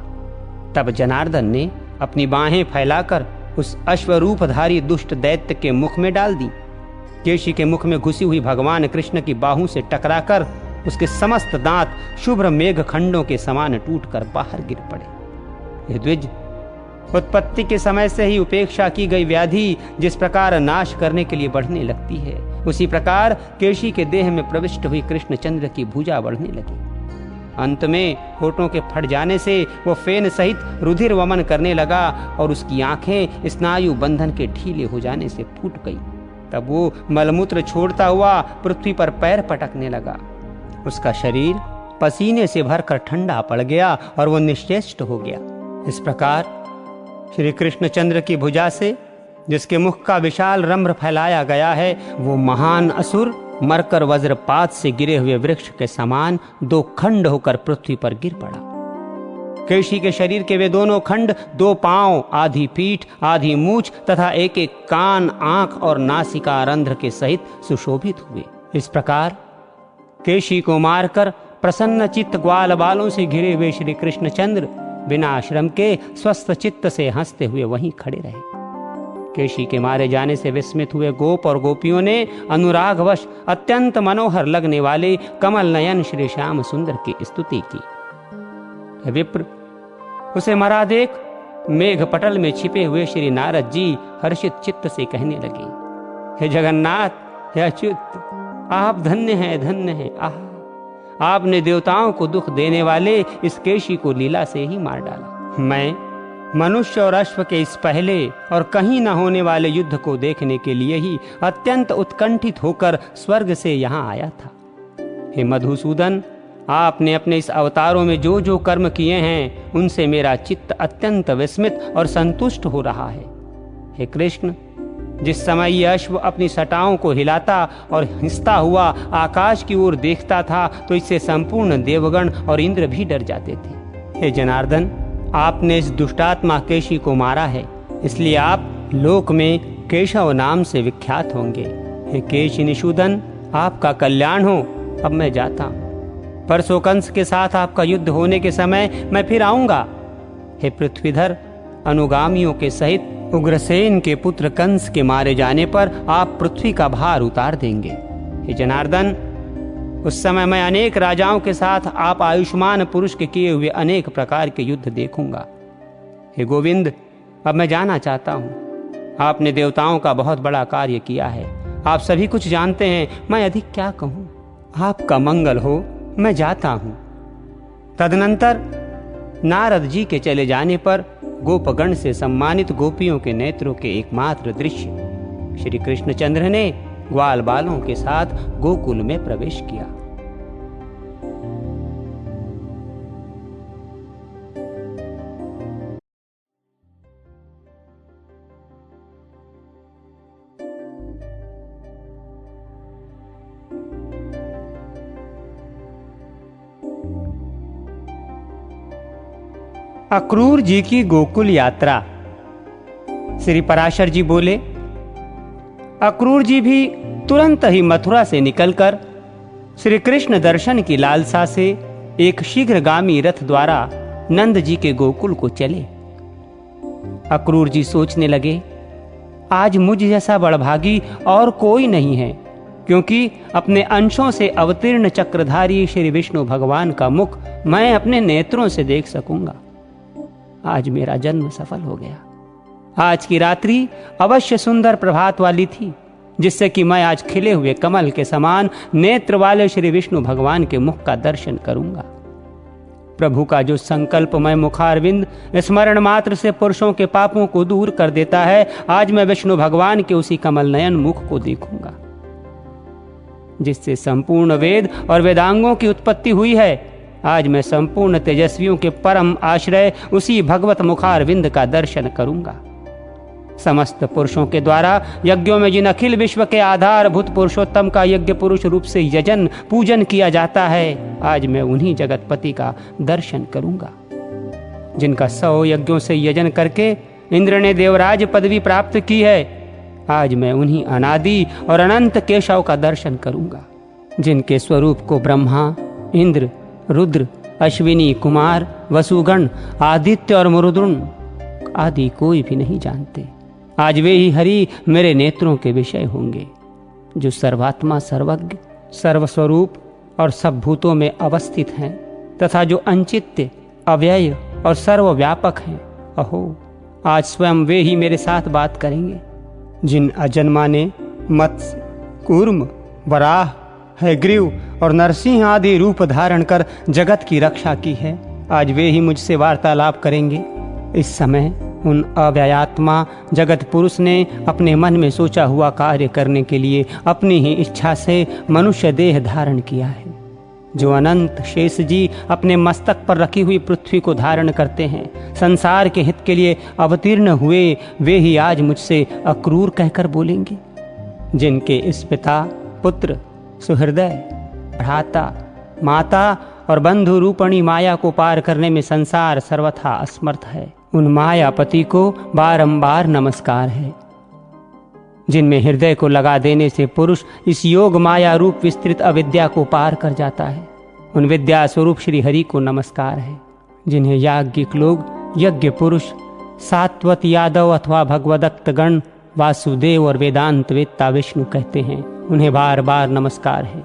तब जनार्दन ने अपनी बाहें फैलाकर उस अश्वरूपधारी दुष्ट दैत्य के मुख में डाल दी। केशी के मुख में घुसी हुई भगवान कृष्ण की बाहों से टकराकर उसके समस्त दांत शुभ्र मेघ खंडों के समान टूटकर बाहर गिर पड़े। हे द्विज, उत्पत्ति के समय से ही उपेक्षा की गई व्याधि जिस प्रकार नाश करने के लिए बढ़ने लगती है, उसी प्रकार केशी के देह में प्रविष्ट हुई कृष्णचंद्र की भुजा बढ़ने लगी। अंत में होठों के फट जाने से वो फेन सहित रुधिर वमन करने लगा और उसकी आंखें स्नायु बंधन के ढीले हो जाने से फूट गई। तब वो मलमूत्र छोड़ता हुआ पृथ्वी पर पैर पटकने लगा। उसका शरीर पसीने से भरकर ठंडा पड़ गया और वो निश्चेष्ट हो गया। इस प्रकार श्री कृष्णचंद्र की भुजा से, जिसके मुख का विशाल रम्भ फैलाया गया है, वो महान असुर मरकर वज्रपात से गिरे हुए वृक्ष के समान दो खंड होकर पृथ्वी पर गिर पड़ा। केशी के शरीर के वे दोनों खंड, दो पांव, आधी पीठ, आधी मूछ तथा एक एक कान, आंख और नासिका रंध्र के सहित सुशोभित हुए। इस प्रकार केशी को मारकर प्रसन्न चित्त ग्वाल बालों से घिरे हुए श्री कृष्णचंद्र बिना आश्रम के स्वस्थ चित्त से हंसते हुए वहीं खड़े रहे। केशी के मारे जाने से विस्मित हुए गोप और गोपियों ने अनुरागवश अत्यंत मनोहर लगने वाले कमल नयन श्री श्याम सुंदर की स्तुति की। विप्र, उसे मरा देख मेघ पटल में छिपे हुए श्री नारद जी हर्षित चित्त से कहने लगे, हे जगन्नाथ, हे अच्युत, आप धन्य हैं, धन्य हैं। आह, आपने देवताओं को दुख देने वाले इस केशी को लीला से ही मार डाला। मैं मनुष्य और अश्व के इस पहले और कहीं न होने वाले युद्ध को देखने के लिए ही अत्यंत उत्कंठित होकर स्वर्ग से यहाँ आया था। हे मधुसूदन, आपने अपने इस अवतारों में जो जो कर्म किए हैं, उनसे मेरा चित्त अत्यंत विस्मित और संतुष्ट हो रहा है। हे कृष्ण, जिस समय यह अश्व अपनी सटाओं को हिलाता और हिंसता हुआ आकाश की ओर देखता था, तो इससे संपूर्ण देवगण और इंद्र भी डर जाते थे। हे जनार्दन, आपने इस दुष्टात्मा केशी को मारा है, इसलिए आप लोक में केशव नाम से विख्यात होंगे। हे केशी निषूदन, आपका कल्याण हो। अब मैं जाता हूँ। परसों कंस के साथ आपका युद्ध होने के समय मैं फिर आऊंगा। हे पृथ्वीधर, अनुगामियों के सहित उग्रसेन के पुत्र कंस के मारे जाने पर आप पृथ्वी का भार उतार देंगे। हे जनार्दन, उस समय मैं अनेक राजाओं के साथ आप आयुष्मान पुरुष के किए हुए अनेक प्रकार के युद्ध देखूंगा। हे गोविंद, अब मैं जाना चाहता हूँ। आपने देवताओं का बहुत बड़ा कार्य किया है, आप सभी कुछ जानते हैं, मैं अधिक क्या कहूँ। आपका मंगल हो, मैं जाता हूँ। तदनंतर नारद जी के चले जाने पर गोपगण से सम्मानित गोपियों के नेत्रों के एकमात्र दृश्य श्री कृष्णचंद्र ने ग्वाल बालों के साथ गोकुल में प्रवेश किया। अक्रूर जी की गोकुल यात्रा। श्री पराशर जी बोले, अक्रूर जी भी तुरंत ही मथुरा से निकलकर श्री कृष्ण दर्शन की लालसा से एक शीघ्रगामी रथ द्वारा नंद जी के गोकुल को चले। अक्रूर जी सोचने लगे, आज मुझ जैसा बड़भागी और कोई नहीं है, क्योंकि अपने अंशों से अवतीर्ण चक्रधारी श्री विष्णु भगवान का मुख मैं अपने नेत्रों से देख सकूंगा। आज मेरा जन्म सफल हो गया। आज की रात्रि अवश्य सुंदर प्रभात वाली थी, जिससे कि मैं आज खिले हुए कमल के समान नेत्र वाले श्री विष्णु भगवान के मुख का दर्शन करूंगा। प्रभु का जो संकल्पमय मुखारविंद स्मरण मात्र से पुरुषों के पापों को दूर कर देता है, आज मैं विष्णु भगवान के उसी कमल नयन मुख को देखूंगा, जिससे संपूर्ण वेद और वेदांगों की उत्पत्ति हुई है। आज मैं संपूर्ण तेजस्वियों के परम आश्रय उसी भगवत मुखारविंद का दर्शन करूंगा। समस्त पुरुषों के द्वारा यज्ञों में जिन अखिल विश्व के आधारभूत पुरुषोत्तम का यज्ञ पुरुष रूप से यजन पूजन किया जाता है, आज मैं उन्हीं जगतपति का दर्शन करूंगा, जिनका 100 यज्ञों से यजन करके इंद्र ने देवराज पदवी प्राप्त की है। आज मैं उन्हीं अनादि और अनंत केशव का दर्शन करूंगा, जिनके स्वरूप को ब्रह्मा, इंद्र, रुद्र, अश्विनी कुमार, वसुगण, आदित्य और मरुद्गण आदि कोई भी नहीं जानते। आज वे ही हरि मेरे नेत्रों के विषय होंगे, जो सर्वात्मा, सर्वज्ञ, सर्वस्वरूप और सब भूतों में अवस्थित हैं, तथा जो अनचित्य, अव्यय और सर्वव्यापक हैं। अहो, आज स्वयं वे ही मेरे साथ बात करेंगे, जिन अजन्मा ने मत्स्य, कूर्म, वराह, हयग्रीव और नरसिंह आदि रूप धारण कर जगत की रक्षा की है। आज वे ही मुझसे वार्तालाप करेंगे। इस समय उन अव्ययात्मा जगत पुरुष ने अपने मन में सोचा हुआ कार्य करने के लिए अपनी ही इच्छा से मनुष्य देह धारण किया है। जो अनंत शेष जी अपने मस्तक पर रखी हुई पृथ्वी को धारण करते हैं, संसार के हित के लिए अवतीर्ण हुए, वे ही आज मुझसे अक्रूर कहकर बोलेंगे, जिनके इस पिता, पुत्र, सुहृदय, भ्राता, माता और बंधु रूपणी माया को पार करने में संसार सर्वथा असमर्थ है। उन मायापति को बारंबार नमस्कार है, जिनमें हृदय को लगा देने से पुरुष इस योग माया रूप विस्तृत अविद्या को पार कर जाता है। उन विद्या स्वरूप श्री हरि को नमस्कार है, जिन्हें याज्ञिक लोग यज्ञ पुरुष, सात्वत यादव अथवा भगवदत्त गण, वासुदेव और वेदांत वेत्ता विष्णु कहते हैं। उन्हें बार बार नमस्कार है।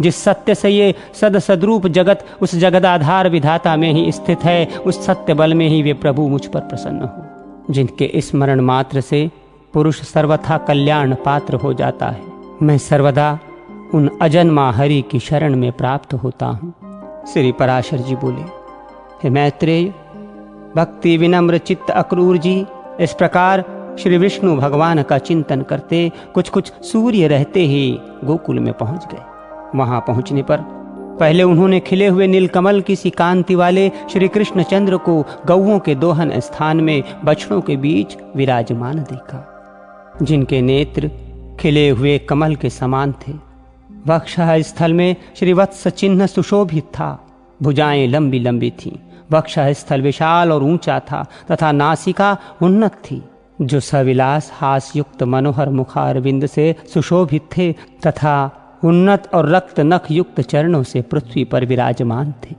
जिस सत्य से ये सदसद्रूप जगत उस जगदाधार विधाता में ही स्थित है, उस सत्य बल में ही वे प्रभु मुझ पर प्रसन्न हो, जिनके स्मरण मात्र से पुरुष सर्वथा कल्याण पात्र हो जाता है। मैं सर्वदा उन अजन्मा हरि की शरण में प्राप्त होता हूँ। श्री पराशर जी बोले, हे मैत्रेय, भक्ति विनम्र चित्त अक्रूर जी इस प्रकार श्री विष्णु भगवान का चिंतन करते कुछ सूर्य रहते ही गोकुल में पहुंच गए। वहां पहुंचने पर पहले उन्होंने खिले हुए नीलकमल की सी कांति वाले श्री कृष्णचंद्र को गौओं के दोहन स्थान में बछड़ों के बीच विराजमान देखा, जिनके नेत्र खिले हुए कमल के समान थे। वक्षः स्थल में श्रीवत्स चिन्ह सुशोभित था, भुजाएं लंबी लंबी थीं, वक्षः स्थल विशाल और ऊंचा था तथा नासिका उन्नत थी, जो सविलास हासयुक्त मनोहर मुखारविंद से सुशोभित थे तथा उन्नत और रक्त नख युक्त चरणों से पृथ्वी पर विराजमान थे।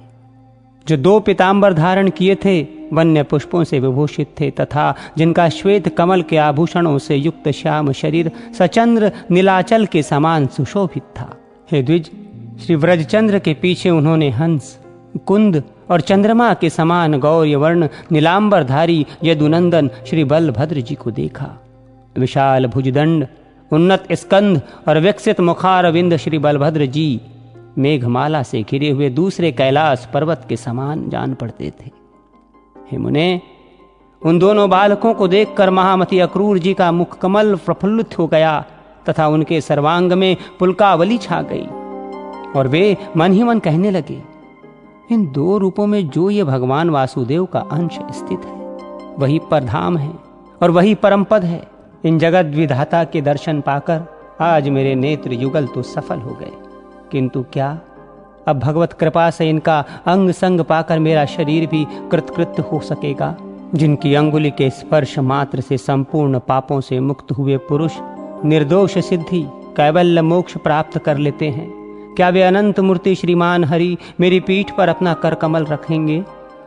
जो 2 पीतांबर धारण किए थे वन्य पुष्पों से विभूषित थे तथा जिनका श्वेत कमल के आभूषणों से युक्त श्याम शरीर सचंद्र नीलाचल के समान सुशोभित था। हे द्विज, श्री व्रजचंद्र के पीछे उन्होंने हंस, कुंद और चंद्रमा के समान गौर्य वर्ण नीलांबरधारी यदुनंदन श्री बलभद्र जी को देखा। विशाल भुजदंड, उन्नत स्कंध और विकसित मुखारविंद श्री बलभद्र जी मेघमाला से घिरे हुए दूसरे कैलाश पर्वत के समान जान पड़ते थे। हे मुने, उन दोनों बालकों को देखकर महामती अक्रूर जी का मुखकमल प्रफुल्लित हो गया तथा उनके सर्वांग में पुलकावली छा गई और वे मन ही मन कहने लगे, इन दो रूपों में जो ये भगवान वासुदेव का अंश स्थित है वही परधाम है और वही परम पद है। इन जगत विधाता के दर्शन पाकर आज मेरे नेत्र युगल तो सफल हो गए, किंतु क्या अब भगवत कृपा से इनका अंग संग पाकर मेरा शरीर भी कृतकृत्य हो सकेगा? जिनकी अंगुली के स्पर्श मात्र से संपूर्ण पापों से मुक्त हुए पुरुष निर्दोष सिद्धि कैवल्य मोक्ष प्राप्त कर लेते हैं, क्या वे अनंत मूर्ति श्रीमान हरि मेरी पीठ पर अपना कर कमल रखेंगे?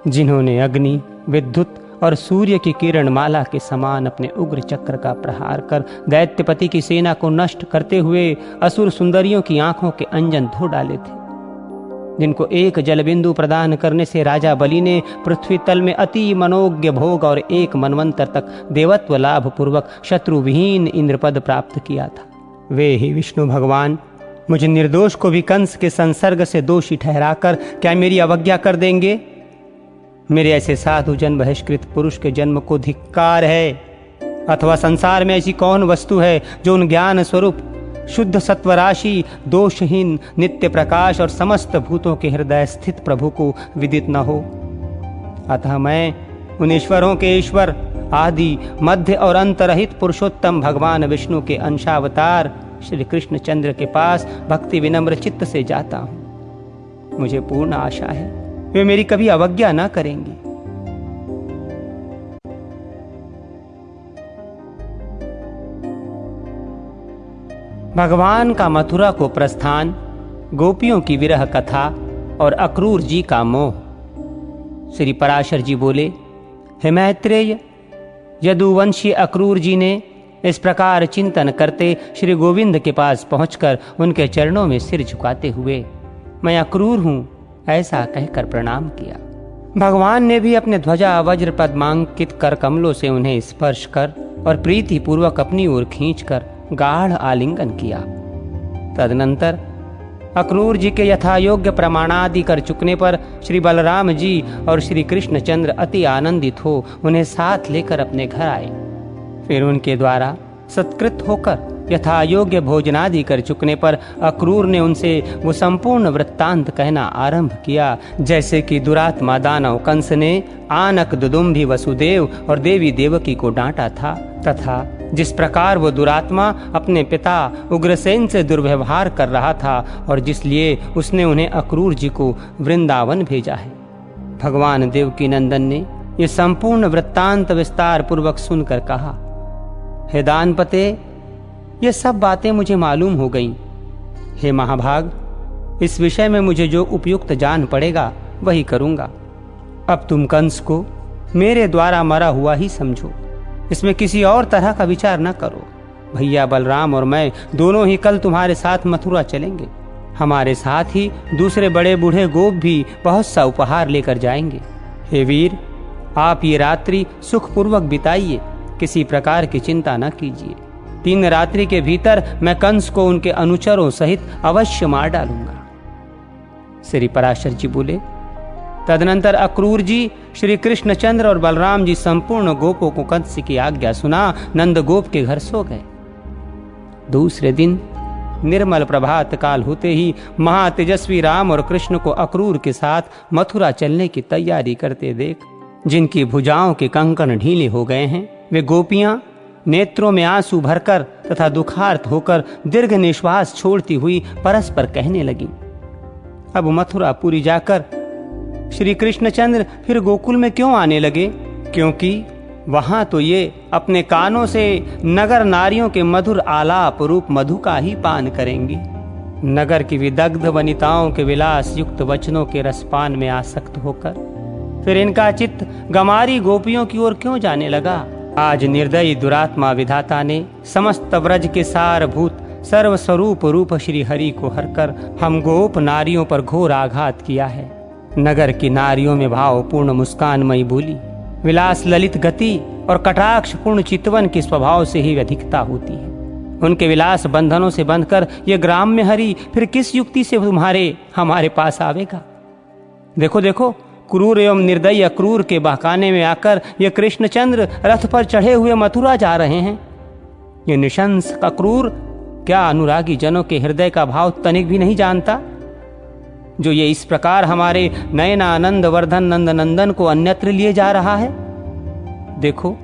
जिन्होंने अग्नि, विद्युत और सूर्य की किरण माला के समान अपने उग्र चक्र का प्रहार कर दैत्यपति की सेना को नष्ट करते हुए असुर सुंदरियों की आंखों के अंजन धो डाले थे, जिनको एक जलबिंदु प्रदान करने से राजा बलि ने पृथ्वी तल में अति मनोज्ञ भोग और एक मनवंतर तक देवत्व लाभ पूर्वक शत्रुविहीन इंद्रपद प्राप्त किया था, वे ही विष्णु भगवान मुझे निर्दोष को भी कंस के संसर्ग से दोषी ठहराकर क्या मेरी अवज्ञा कर देंगे? मेरे ऐसे साधु जन बहिष्कृत पुरुष के जन्म को धिक्कार है। अथवा संसार में ऐसी कौन वस्तु है जो उन ज्ञान स्वरूप शुद्ध सत्वराशि दोषहीन नित्य प्रकाश और समस्त भूतों के हृदय स्थित प्रभु को विदित न हो? अतः मैं उन ईश्वरों के ईश्वर आदि मध्य और अंतरहित पुरुषोत्तम भगवान विष्णु के अंशावतार श्री कृष्ण चंद्र के पास भक्ति विनम्र चित्त से जाता हूं। मुझे पूर्ण आशा है वे मेरी कभी अवज्ञा न करेंगे। भगवान का मथुरा को प्रस्थान, गोपियों की विरह कथा और अक्रूर जी का मोह। श्री पराशर जी बोले, हे मैत्रेय, यदुवंशी अक्रूर जी ने इस प्रकार चिंतन करते श्री गोविंद के पास पहुंचकर उनके चरणों में सिर झुकाते हुए मैं अक्रूर हूं ऐसा कहकर प्रणाम किया। भगवान ने भी अपने ध्वजा वज्र पद्मांकित कर कमलों से उन्हें स्पर्श कर और प्रीति पूर्वक अपनी ओर खींचकर गाढ़ आलिंगन किया। तदनंतर अक्रूर जी के यथा योग्य प्रमाणादि कर चुकने पर श्री बलराम जी और श्री कृष्णचंद्र अति आनंदित हो उन्हें साथ लेकर अपने घर आए। फिर उनके द्वारा सत्कृत होकर यथा योग्य भोजनादि कर चुकने पर अक्रूर ने उनसे वो संपूर्ण वृत्तांत कहना आरंभ किया, जैसे कि दुरात्मा दानव कंस ने आनक दुदुम्भी वसुदेव और देवी देवकी को डांटा था, तथा जिस प्रकार वो दुरात्मा अपने पिता उग्रसेन से दुर्व्यवहार कर रहा था और जिसलिए उसने उन्हें अक्रूर जी को वृंदावन भेजा है। भगवान देवकी नंदन ने ये संपूर्ण वृत्तांत विस्तार पूर्वक सुनकर कहा, हे दानपते, ये सब बातें मुझे मालूम हो गईं। हे महाभाग, इस विषय में मुझे जो उपयुक्त जान पड़ेगा वही करूंगा। अब तुम कंस को मेरे द्वारा मरा हुआ ही समझो, इसमें किसी और तरह का विचार न करो। भैया बलराम और मैं दोनों ही कल तुम्हारे साथ मथुरा चलेंगे। हमारे साथ ही दूसरे बड़े बूढ़े गोप भी बहुत सा उपहार लेकर जाएंगे। हे वीर, आप ये रात्रि सुखपूर्वक बिताइए, किसी प्रकार की चिंता न कीजिए। 3 रात्रि के भीतर मैं कंस को उनके अनुचरों सहित अवश्य मार डालूंगा। श्री पराशर जी बोले, तदनंतर अक्रूर जी, श्री कृष्णचंद्र और बलराम जी संपूर्ण गोपों को कंस की आज्ञा सुना नंद गोप के घर सो गए। दूसरे दिन निर्मल प्रभात काल होते ही महातेजस्वी राम और कृष्ण को अक्रूर के साथ मथुरा चलने की तैयारी करते देख, जिनकी भुजाओं के कंकण ढीले हो गए हैं, वे गोपियां नेत्रों में आंसू भरकर तथा दुखार्त होकर दीर्घ निश्वास छोड़ती हुई परस्पर कहने लगी, अब मथुरापुरी जाकर श्री कृष्णचंद्र फिर गोकुल में क्यों आने लगे, क्योंकि वहां तो ये अपने कानों से नगर नारियों के मधुर आलाप रूप मधु का ही पान करेंगी। नगर की विदग्ध वनिताओं के विलास युक्त वचनों के रसपान में आसक्त होकर फिर इनका चित्त गमारी गोपियों की ओर क्यों जाने लगा? आज निर्दयी दुरात्मा विधाता ने समस्त ब्रज के सारभूत सर्वस्वरूप रूप श्री हरि को हरकर हम गोप नारियों पर घोर आघात किया है। नगर की नारियों में भावपूर्ण मुस्कानमयी बोली, विलास ललित गति और कटाक्ष पूर्ण चितवन के स्वभाव से ही अधिकता होती है। उनके विलास बंधनों से बंधकर ये ग्राम में हरि फिर किस युक्ति से तुम्हारे हमारे पास आवेगा? देखो देखो, क्रूर एवं निर्दयी अक्रूर के बहकाने में आकर ये कृष्णचंद्र रथ पर चढ़े हुए मथुरा जा रहे हैं। ये निशंस अक्रूर क्या अनुरागी जनों के हृदय का भाव तनिक भी नहीं जानता, जो ये इस प्रकार हमारे नयनानंद वर्धन नंद नंदन को अन्यत्र लिए जा रहा है? देखो,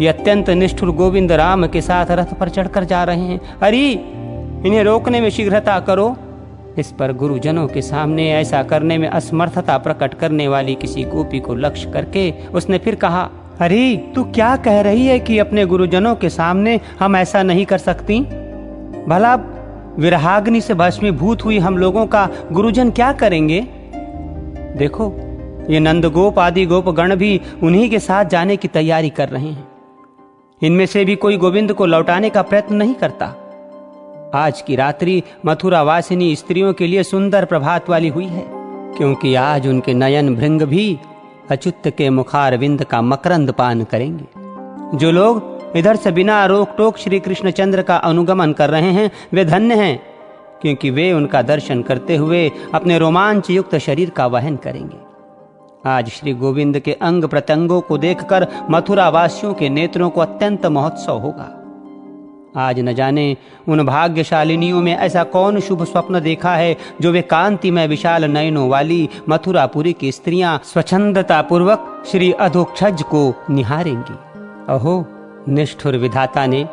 ये अत्यंत निष्ठुर गोविंद राम के साथ रथ पर चढ़कर जा रहे हैं। अरे, इन्हें रोकने में शीघ्रता करो। इस पर गुरुजनों के सामने ऐसा करने में असमर्थता प्रकट करने वाली किसी गोपी को लक्ष्य करके उसने फिर कहा, अरे तू क्या कह रही है कि अपने गुरुजनों के सामने हम ऐसा नहीं कर सकती? भला विरहाग्नि से भस्मीभूत हुई हम लोगों का गुरुजन क्या करेंगे? देखो, ये नंदगोप आदि गोपगण भी उन्हीं के साथ जाने की तैयारी कर रहे हैं। इनमें से भी कोई गोविंद को लौटाने का प्रयत्न नहीं करता। आज की रात्रि मथुरा वासिनी स्त्रियों के लिए सुंदर प्रभात वाली हुई है, क्योंकि आज उनके नयन भृंग भी अच्युत के मुखारविंद का मकरंद पान करेंगे। जो लोग इधर से बिना रोक टोक श्री कृष्णचंद्र का अनुगमन कर रहे हैं वे धन्य हैं, क्योंकि वे उनका दर्शन करते हुए अपने रोमांच युक्त शरीर का वहन करेंगे। आज श्री गोविंद के अंग प्रत्यंगों को देखकर मथुरा वासियों के नेत्रों को अत्यंत महोत्सव होगा। आज न जाने उन भाग्यशालिनियों में ऐसा कौन शुभ स्वप्न देखा है जो वे कांतिमय विशाल नयनों वाली मथुरापुरी की स्त्रियां स्वच्छंदता पूर्वक श्री अधोक्षज को निहारेंगी। अहो, निष्ठुर विधाता ने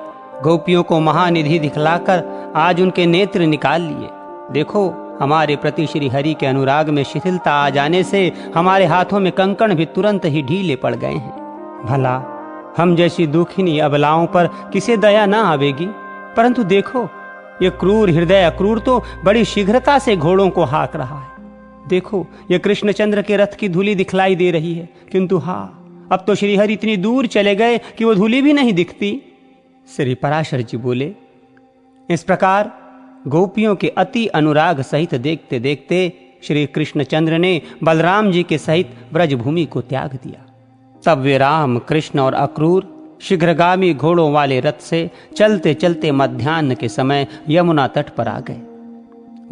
गोपियों को महानिधि दिखलाकर आज उनके नेत्र निकाल लिए। देखो, हमारे प्रति श्री हरि के अनुराग में शिथिलता आ जाने से हमारे हाथों में कंकण भी तुरंत ही ढीले पड़ गए हैं। भला हम जैसी दुखिनी अबलाओं पर किसे दया ना आवेगी? परंतु देखो, ये क्रूर हृदय अक्रूर तो बड़ी शीघ्रता से घोड़ों को हाँक रहा है। देखो, ये कृष्णचंद्र के रथ की धूली दिखलाई दे रही है, किंतु हाँ, अब तो श्रीहरि इतनी दूर चले गए कि वो धूली भी नहीं दिखती। श्री पराशर जी बोले, इस प्रकार गोपियों के अति अनुराग सहित देखते देखते श्री कृष्णचंद्र ने बलराम जी के सहित ब्रजभूमि को त्याग दिया। तब वे राम, कृष्ण और अक्रूर शीघ्रगामी घोड़ों वाले रथ से चलते चलते मध्याह्न के समय यमुना तट पर आ गए।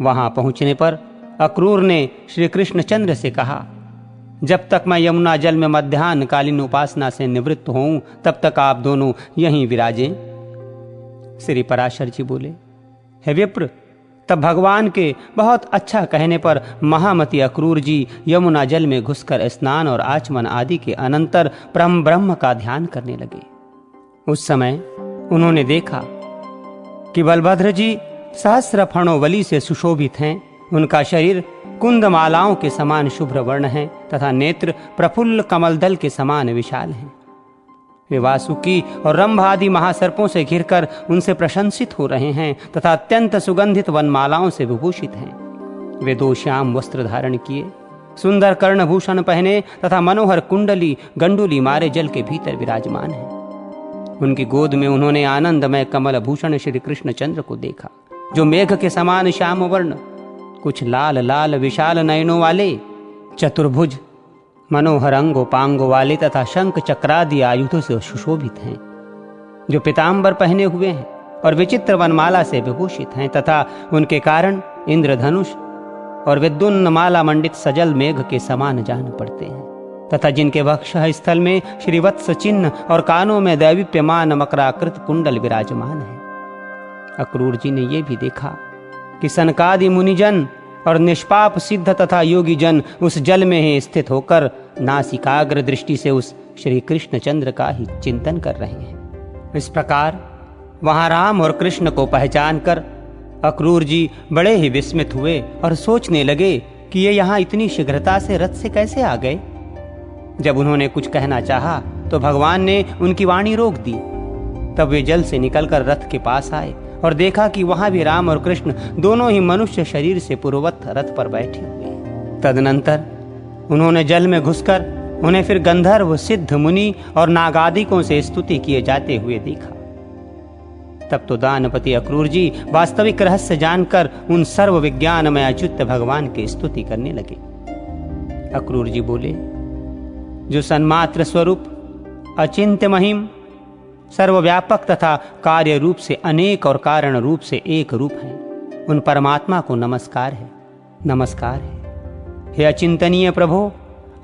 वहां पहुंचने पर अक्रूर ने श्री कृष्णचंद्र से कहा, जब तक मैं यमुना जल में मध्याह्न कालीन उपासना से निवृत्त होऊं तब तक आप दोनों यहीं विराजें। श्री पराशर जी बोले, हे विप्र, तब भगवान के बहुत अच्छा कहने पर महामती अक्रूर जी यमुना जल में घुसकर स्नान और आचमन आदि के अनंतर परम ब्रह्म का ध्यान करने लगे। उस समय उन्होंने देखा कि बलभद्र जी सहस्र फणोवली से सुशोभित हैं। उनका शरीर कुंदमालाओं के समान शुभ्र वर्ण है तथा नेत्र प्रफुल्ल कमलदल के समान विशाल हैं। वे वासुकी और रंभ आदि महासर्पों से घिरकर उनसे प्रशंसित हो रहे हैं तथा अत्यंत सुगंधित वनमालाओं से विभूषित हैं। वे 2 श्याम वस्त्र धारण किए, सुंदर कर्णभूषण पहने तथा मनोहर कुंडली गंडुली मारे जल के भीतर विराजमान हैं। उनकी गोद में उन्होंने आनंदमय कमल भूषण श्री कृष्णचंद्र को देखा, जो मेघ के समान श्याम वर्ण, कुछ लाल लाल विशाल नयनों वाले, चतुर्भुज, मनोहर अंगोपांगों वाले तथा शंख चक्रादि आयुधों से सुशोभित हैं, जो पीतांबर पहने हुए हैं और विचित्र वनमाला से विभूषित हैं तथा उनके कारण इंद्रधनुष और विद्युन्न माला मंडित सजल मेघ के समान जान पड़ते हैं तथा जिनके वक्ष स्थल में श्रीवत्स चिन्ह और कानों में दैवीप्यमान मकराकृत कुंडल विराजमान है। अक्रूर जी ने यह भी देखा कि सनकादि मुनिजन और निष्पाप सिद्ध तथा योगी जन उस जल में ही स्थित होकर नासिकाग्र दृष्टि से उस श्री कृष्णचंद्र का ही चिंतन कर रहे हैं। इस प्रकार वहां राम और कृष्ण को पहचान कर अक्रूर जी बड़े ही विस्मित हुए और सोचने लगे कि ये यहाँ इतनी शीघ्रता से रथ से कैसे आ गए। जब उन्होंने कुछ कहना चाहा तो भगवान ने उनकी वाणी रोक दी। तब वे जल से निकलकर रथ के पास आए और देखा कि वहां भी राम और कृष्ण दोनों ही मनुष्य शरीर से पूर्ववत रथ पर बैठे हुए। तदनंतर उन्होंने जल में घुसकर उन्हें फिर गंधर्व, सिद्ध, मुनि और नागादिकों से स्तुति किए जाते हुए देखा। तब तो दानपति अक्रूर जी वास्तविक रहस्य जानकर उन सर्व विज्ञानमय अच्युत भगवान की स्तुति करने लगे। अक्रूर जी बोले, जो सन्मात्र स्वरूप, अचिंत्य महिम, सर्वव्यापक तथा कार्य रूप से अनेक और कारण रूप से एक रूप हैं, उन परमात्मा को नमस्कार है, नमस्कार है। हे अचिंतनीय प्रभो,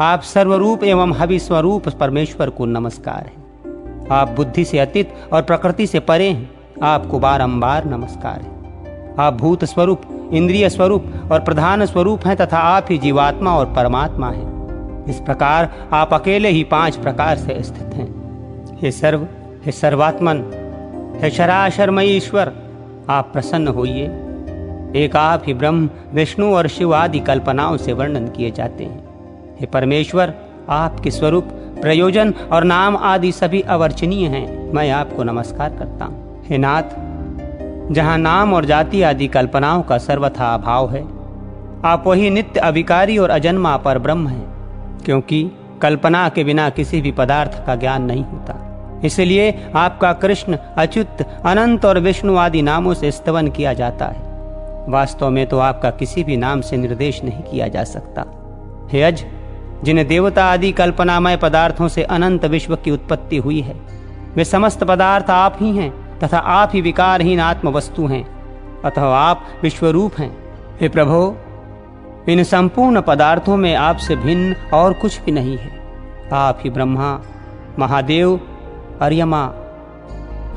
आप सर्वरूप एवं हवि स्वरूप परमेश्वर को नमस्कार है। आप बुद्धि से अतीत और प्रकृति से परे हैं, आपको बारंबार नमस्कार है। आप भूत स्वरूप, इंद्रिय स्वरूप और प्रधान स्वरूप हैं तथा आप ही जीवात्मा और परमात्मा हैं। इस प्रकार आप अकेले ही 5 प्रकार से स्थित हैं। हे सर्व, हे सर्वात्मन, हे शराशरमयी ईश्वर, आप प्रसन्न होइए। एक आप ही ब्रह्म, विष्णु और शिव आदि कल्पनाओं से वर्णन किए जाते हैं। हे परमेश्वर, आपके स्वरूप, प्रयोजन और नाम आदि सभी अवर्चनीय हैं। मैं आपको नमस्कार करता हूँ। हे नाथ, जहाँ नाम और जाति आदि कल्पनाओं का सर्वथा अभाव है, आप वही नित्य अविकारी और अजन्मा पर ब्रह्म हैं, क्योंकि कल्पना के बिना किसी भी पदार्थ का ज्ञान नहीं होता। इसलिए आपका कृष्ण, अच्युत, अनंत और विष्णु आदि नामों से स्तवन किया जाता है। वास्तव में तो आपका किसी भी नाम से निर्देश नहीं किया जा सकता। हे अज, जिन्हें देवता आदि कल्पनामय पदार्थों से अनंत विश्व की उत्पत्ति हुई है, वे समस्त पदार्थ आप ही हैं तथा आप ही विकारहीन आत्म वस्तु हैं, अतः आप विश्वरूप हैं। हे प्रभो, इन संपूर्ण पदार्थों में आपसे भिन्न और कुछ भी नहीं है। आप ही ब्रह्मा, महादेव, अर्यमा,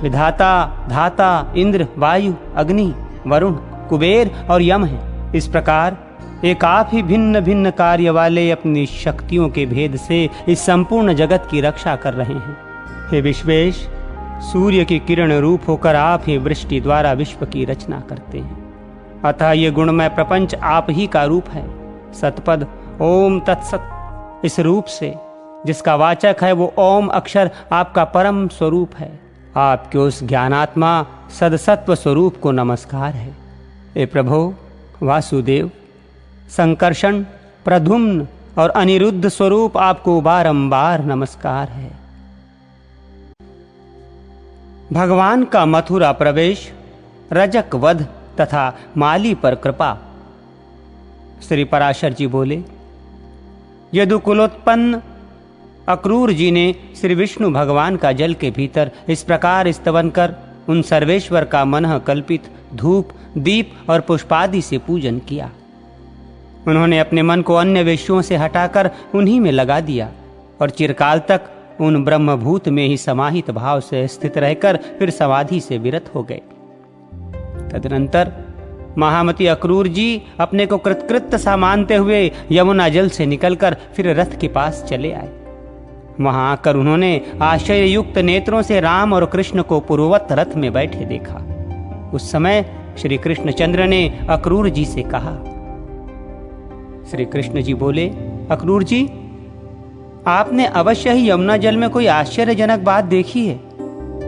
विधाता, धाता, इंद्र, वायु, अग्नि, वरुण, कुबेर और यम हैं। इस प्रकार एक आप ही भिन्न भिन्न कार्य वाले अपनी शक्तियों के भेद से इस संपूर्ण जगत की रक्षा कर रहे हैं। हे विश्वेश, सूर्य की किरण रूप होकर आप ही वृष्टि द्वारा विश्व की रचना करते हैं। अतः ये गुणमय प्रपंच आप ही का रूप है। सतपद ओम तत्सत, इस रूप से जिसका वाचक है वो ओम अक्षर आपका परम स्वरूप है। आपके उस ज्ञानात्मा सदसत्व स्वरूप को नमस्कार है। हे प्रभो, वासुदेव, संकर्षण, प्रद्युम्न और अनिरुद्ध स्वरूप आपको बारंबार नमस्कार है। भगवान का मथुरा प्रवेश, रजक वध तथा माली पर कृपा। श्री पराशर जी बोले, यदुकुलोत्पन्न अक्रूर जी ने श्री विष्णु भगवान का जल के भीतर इस प्रकार स्तवन कर उन सर्वेश्वर का मनः कल्पित धूप, दीप और पुष्पादि से पूजन किया। उन्होंने अपने मन को अन्य विषयों से हटाकर उन्हीं में लगा दिया और चिरकाल तक उन ब्रह्मभूत में ही समाहित भाव से स्थित रहकर फिर समाधि से विरत हो गए। तदनंतर महामती अक्रूर जी अपने को कृतकृत्य सा मानते हुए यमुना जल से निकलकर फिर रथ के पास चले आए। वहां आकर उन्होंने आश्चर्य युक्त नेत्रों से राम और कृष्ण को पूर्ववत रथ में बैठे देखा। उस समय श्री कृष्णचंद्र ने अक्रूर जी से कहा। श्री कृष्ण जी बोले, अक्रूर जी, आपने अवश्य ही यमुना जल में कोई आश्चर्यजनक बात देखी है,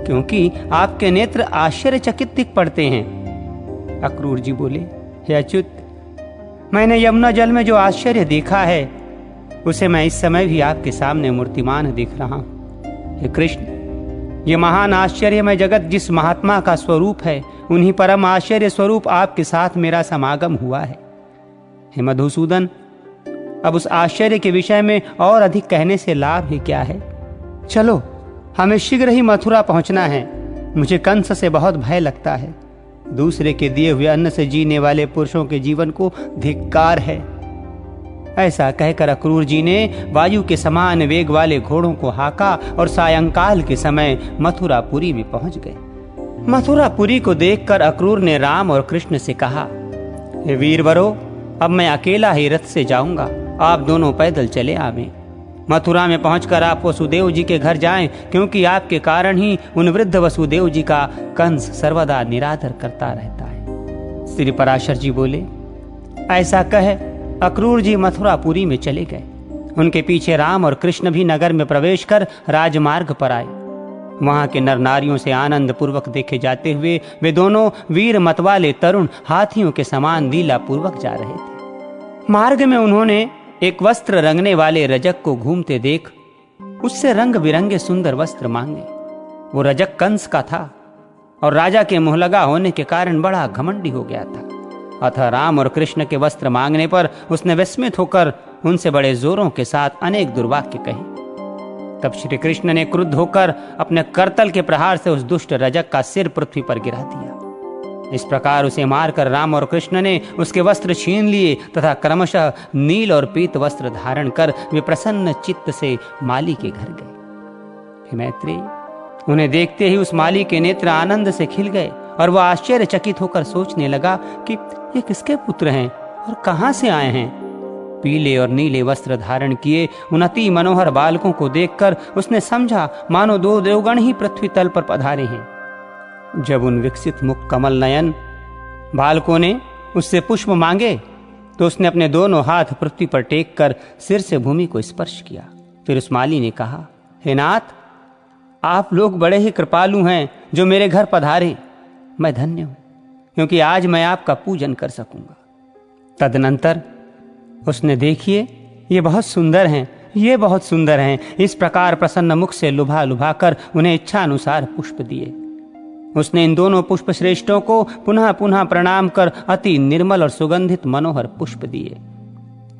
क्योंकि आपके नेत्र आश्चर्यचकित दिख पड़ते हैं। अक्रूर जी बोले, हे अच्युत, मैंने यमुना जल में जो आश्चर्य देखा है उसे मैं इस समय भी आपके सामने मूर्तिमान दिख रहा हूं। हे कृष्ण, ये महान आश्चर्यमय जगत जिस महात्मा का स्वरूप है, उन्हीं परम आश्चर्य स्वरूप आपके साथ मेरा समागम हुआ है। हे मधुसूदन, अब उस आश्चर्य के विषय में और अधिक कहने से लाभ ही क्या है। चलो, हमें शीघ्र ही मथुरा पहुंचना है। मुझे कंस से बहुत भय लगता है। दूसरे के दिए हुए अन्न से जीने वाले पुरुषों के जीवन को धिक्कार है। ऐसा कहकर अक्रूर जी ने वायु के समान वेग वाले घोड़ों को हाका और सायंकाल के समय मथुरापुरी में पहुंच गए। मथुरापुरी को देखकर अक्रूर ने राम और कृष्ण से कहा, हे वीरवरो, अब मैं अकेला ही रथ से जाऊंगा, आप दोनों पैदल चले आवें। मथुरा में पहुंचकर आप वसुदेव जी के घर जाएं, क्योंकि आपके कारण ही उन वृद्ध वसुदेव जी का कंस सर्वदा निरादर करता रहता है। श्री पराशर जी बोले, ऐसा कह अक्रूर जी मथुरापुरी में चले गए। उनके पीछे राम और कृष्ण भी नगर में प्रवेश कर राजमार्ग पर आए। वहां के नर नारियों से आनंद पूर्वक देखे जाते हुए वे दोनों वीर मतवाले तरुण हाथियों के समान लीला पूर्वक जा रहे थे। मार्ग में उन्होंने एक वस्त्र रंगने वाले रजक को घूमते देख उससे रंग बिरंगे सुंदर वस्त्र मांगे। वो रजक कंस का था और राजा के मुहलगा होने के कारण बड़ा घमंडी हो गया था। अतः राम और कृष्ण के वस्त्र मांगने पर उसने विस्मित होकर उनसे बड़े जोरों के साथ अनेक दुर्वाक्य कहे। तब श्री कृष्ण ने क्रुद्ध होकर अपने करतल के प्रहार से उस दुष्ट रजक का सिर पृथ्वी पर गिरा दिया। इस प्रकार उसे मारकर राम और कृष्ण ने उसके वस्त्र छीन लिए तथा क्रमशः नील और पीत वस्त्र धारण कर वे प्रसन्न चित्त से माली के घर गए। हे मैत्रेय, उन्हें देखते ही उस माली के नेत्र आनंद से खिल गए और वह आश्चर्यचकित होकर सोचने लगा कि ये किसके पुत्र हैं और कहां से आए हैं। पीले और नीले वस्त्र धारण किए उन अति मनोहर बालकों को देखकर उसने समझा मानो दो देवगण ही पृथ्वी तल पर पधारे हैं। जब उन विकसित मुख कमल नयन बालकों ने उससे पुष्प मांगे तो उसने अपने दोनों हाथ पृथ्वी पर टेक कर सिर से भूमि को स्पर्श किया। फिर उस माली ने कहा, हे नाथ, आप लोग बड़े ही कृपालु हैं जो मेरे घर पधारे। मैं धन्य हूं क्योंकि आज मैं आपका पूजन कर सकूंगा। तदनंतर उसने देखिए ये बहुत सुंदर हैं, ये बहुत सुंदर हैं, इस प्रकार प्रसन्न मुख से लुभा लुभा कर उन्हें इच्छा अनुसार पुष्प दिए। उसने इन दोनों पुष्प श्रेष्ठों को पुनः पुनः प्रणाम कर अति निर्मल और सुगंधित मनोहर पुष्प दिए।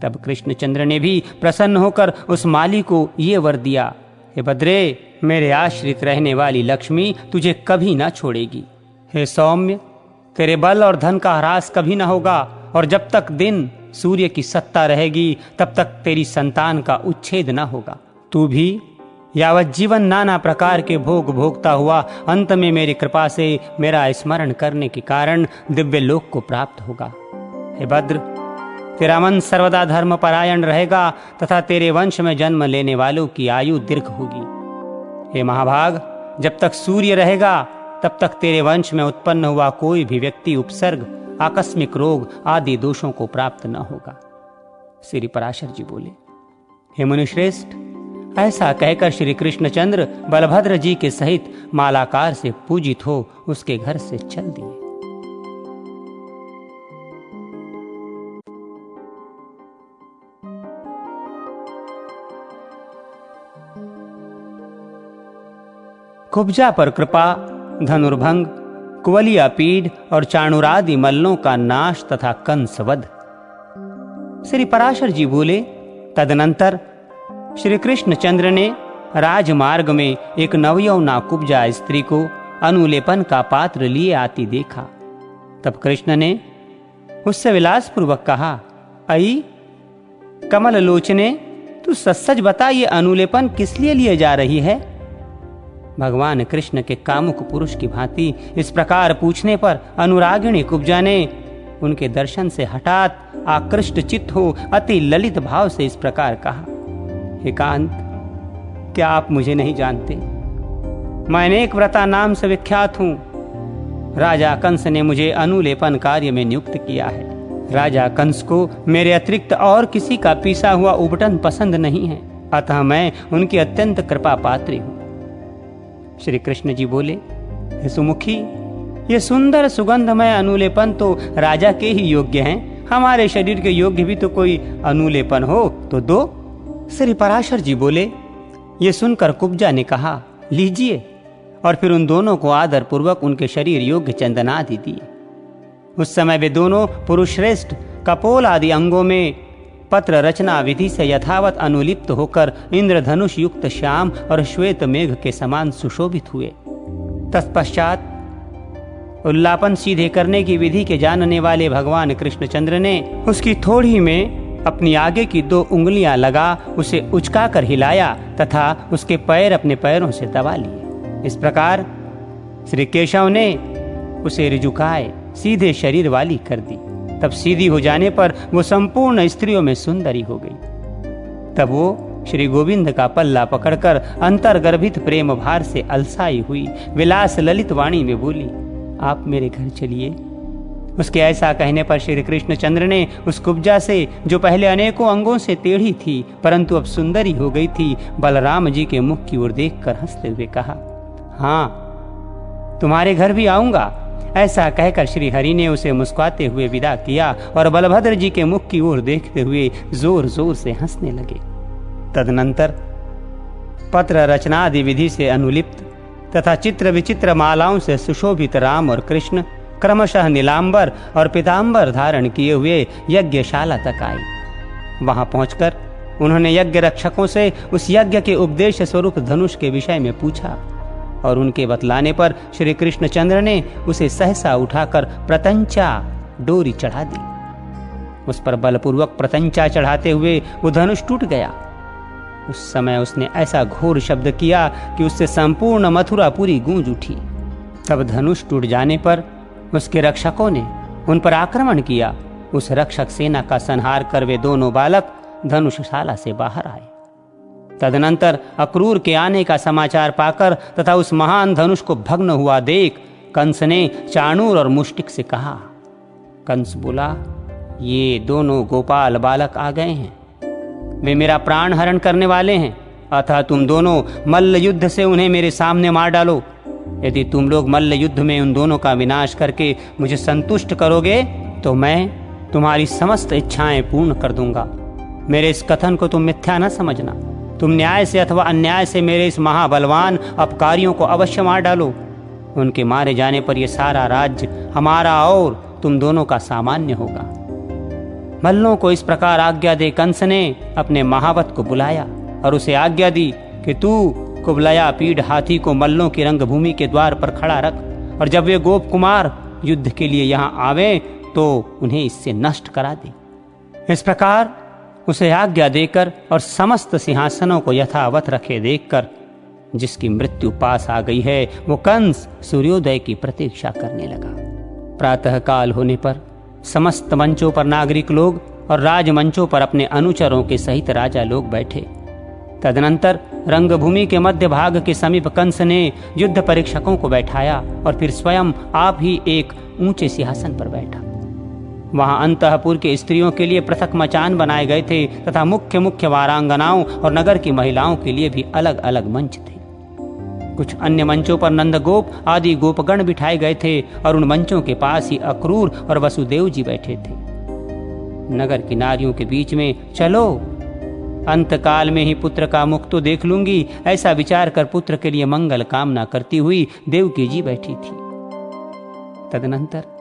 तब कृष्णचंद्र ने भी प्रसन्न होकर उस माली को ये वर दिया, हे भद्रे, मेरे आश्रित रहने वाली लक्ष्मी तुझे कभी ना छोड़ेगी। हे सौम्य, तेरे बल और धन का ह्रास कभी ना होगा और जब तक दिन सूर्य की सत्ता रहेगी तब तक तेरी संतान का उच्छेद न होगा। तू भी यावत जीवन नाना प्रकार के भोग भोगता हुआ अंत में मेरी कृपा से मेरा स्मरण करने के कारण दिव्य लोक को प्राप्त होगा। हे भद्र, तेरा मन सर्वदा धर्म परायण रहेगा तथा तेरे वंश में जन्म लेने वालों की आयु दीर्घ होगी। हे महाभाग, जब तक सूर्य रहेगा तब तक तेरे वंश में उत्पन्न हुआ कोई भी व्यक्ति उपसर्ग, आकस्मिक रोग आदि दोषों को प्राप्त न होगा। श्री पराशर जी बोले, हे मुनिश्रेष्ठ, ऐसा कहकर श्री कृष्णचंद्र बलभद्र जी के सहित मालाकार से पूजित हो उसके घर से चल दिए। कुब्जा पर कृपा, धनुर्भंग, कुवलिया पीढ़ और चाणुरादि मल्लों का नाश तथा कंसवध। श्री पराशर जी बोले, तदनंतर श्री कृष्णचंद्र ने राजमार्ग में एक नवयौवना कुब्जा स्त्री को अनुलेपन का पात्र लिए आती देखा। तब कृष्ण ने उससे विलासपूर्वक कहा, आई कमल लोचने, तू सच बता, ये अनुलेपन किस लिए लिए जा रही है। भगवान कृष्ण के कामुक पुरुष की भांति इस प्रकार पूछने पर अनुरागिणी कुब्जा ने उनके दर्शन से हठात आकृष्ट चित्त हो अति ललित भाव से इस प्रकार कहा, हे कांत, क्या आप मुझे नहीं जानते? मैं अनेक व्रता नाम से विख्यात हूं। राजा कंस ने मुझे अनुलेपन कार्य में नियुक्त किया है। राजा कंस को मेरे अतिरिक्त और किसी का पीसा हुआ उबटन पसंद नहीं है, अतः मैं उनकी अत्यंत कृपा पात्री हूं। श्री कृष्ण जी बोले, हे सुमुखी, ये सुंदर सुगंधमय अनुलेपन तो राजा के ही योग्य हैं। हमारे शरीर के योग्य भी तो कोई अनुलेपन हो तो दो। श्री पराशर जी बोले, ये सुनकर कुब्जा ने कहा, लीजिए, और फिर उन दोनों को आदर पूर्वक उनके शरीर योग्य चंदनादि दिए। उस समय वे दोनों पुरुष श्रेष्ठ कपोल आदि अंगों में पत्र रचना विधि से यथावत अनुलिप्त होकर इंद्रधनुष युक्त श्याम और श्वेत मेघ के समान सुशोभित हुए। तत्पश्चात उल्लापन सीधे करने की विधि के जानने वाले भगवान कृष्णचंद्र ने उसकी थोड़ी में अपनी आगे की 2 उंगलियां लगा उसे उचकाकर हिलाया तथा उसके पैर अपने पैरों से दबा लिए। इस प्रकार श्री केशव ने उसे रिजुकाए सीधे शरीर वाली कर दी। तब सीधी हो जाने पर वो संपूर्ण स्त्रियों में सुंदरी हो गई। तब वो श्री गोविंद का पल्ला पकड़कर अंतर्गर्भित प्रेम भार से अलसाई हुई विलास ललित वाणी में बोली, आप मेरे घर चलिए। उसके ऐसा कहने पर श्री कृष्णचंद्र ने उस कुब्जा से, जो पहले अनेकों अंगों से टेढ़ी थी परंतु अब सुंदरी हो गई थी, बलराम जी के मुख की ओर देखकर हंसते हुए कहा, हाँ, तुम्हारे घर भी आऊंगा ऐसा कहकर श्री हरि ने उसे मुस्कुराते हुए विदा किया और बलभद्र जी के मुख की ओर देखते हुए जोर जोर से हंसने लगे। तदनंतर पत्र रचनादि विधि से अनुलिप्त तथा चित्र विचित्र मालाओं से सुशोभित राम और कृष्ण क्रमशः नीलांबर और पीतांबर धारण किए हुए यज्ञशाला तक आए। वहां पहुंचकर उन्होंने यज्ञ रक्षकों से उस यज्ञ के उपदेश स्वरूप धनुष के विषय में पूछा और उनके बतलाने पर श्री कृष्णचंद्र ने उसे सहसा उठाकर प्रतंचा डोरी चढ़ा दी। उस पर बलपूर्वक प्रतंचा चढ़ाते हुए वो धनुष टूट गया। उस समय उसने ऐसा घोर शब्द किया कि उससे संपूर्ण मथुरापुरी गूंज उठी। तब धनुष टूट जाने पर उसके रक्षकों ने उन पर आक्रमण किया। उस रक्षक सेना का संहार कर वे दोनों बालक धनुषशाला से बाहर आए। तदनंतर अक्रूर के आने का समाचार पाकर तथा उस महान धनुष को भग्न हुआ देख कंस ने चाणूर और मुष्टिक से कहा। कंस बोला, ये दोनों गोपाल बालक आ गए हैं, वे मेरा प्राण हरण करने वाले हैं, अतः तुम दोनों मल्ल युद्ध से उन्हें मेरे सामने मार डालो। यदि तुम लोग मल्ल युद्ध में उन दोनों का विनाश करके मुझे संतुष्ट करोगे तो मैं तुम्हारी समस्त इच्छाएं पूर्ण कर दूंगा। मेरे इस कथन को तुम मिथ्या न समझना। तुम न्याय से अथवा अन्याय से मेरे इस महाबलवान अपकारियों को अवश्य मार डालो। उनके मारे जाने पर यह सारा राज्य हमारा और तुम दोनों का सामान्य होगा। मल्लों को इस प्रकार आज्ञा दे कंस ने अपने महावत को बुलाया और उसे आज्ञा दी कि तू कुबलया पीढ़ हाथी को मल्लों की रंगभूमि के द्वार पर खड़ा रख और जब वे गोप कुमार युद्ध के लिए यहाँ आवे तो उन्हें इससे नष्ट करा दे। इस प्रकार उसे आज्ञा देकर और समस्त सिंहासनों को यथावत रखे देखकर जिसकी मृत्यु पास आ गई है वो कंस सूर्योदय की प्रतीक्षा करने लगा। प्रातः काल होने पर समस्त मंचों पर नागरिक लोग और राजमंचों पर अपने अनुचरों के सहित राजा लोग बैठे। तदनंतर रंगभूमि के मध्य भाग के समीप कंस ने युद्ध परीक्षकों को बैठाया और फिर स्वयं आप ही एक ऊंचे सिंहासन पर बैठा। वहां अंतःपुर के स्त्रियों के लिए पृथक मचान बनाए गए थे तथा मुख्य मुख्य वारांगनाओं और नगर की महिलाओं के लिए भी अलग अलग मंच थे। कुछ अन्य मंचों पर नंदगोप आदि गोपगण बिठाए गए थे और उन मंचों के पास ही अक्रूर और वसुदेव जी बैठे थे। नगर की नारियों के बीच में चलो, अंतकाल में ही पुत्र का मुख तो देख लूंगी, ऐसा विचार कर पुत्र के लिए मंगल कामना करती हुई देवकी जी बैठी थी। तदनंतर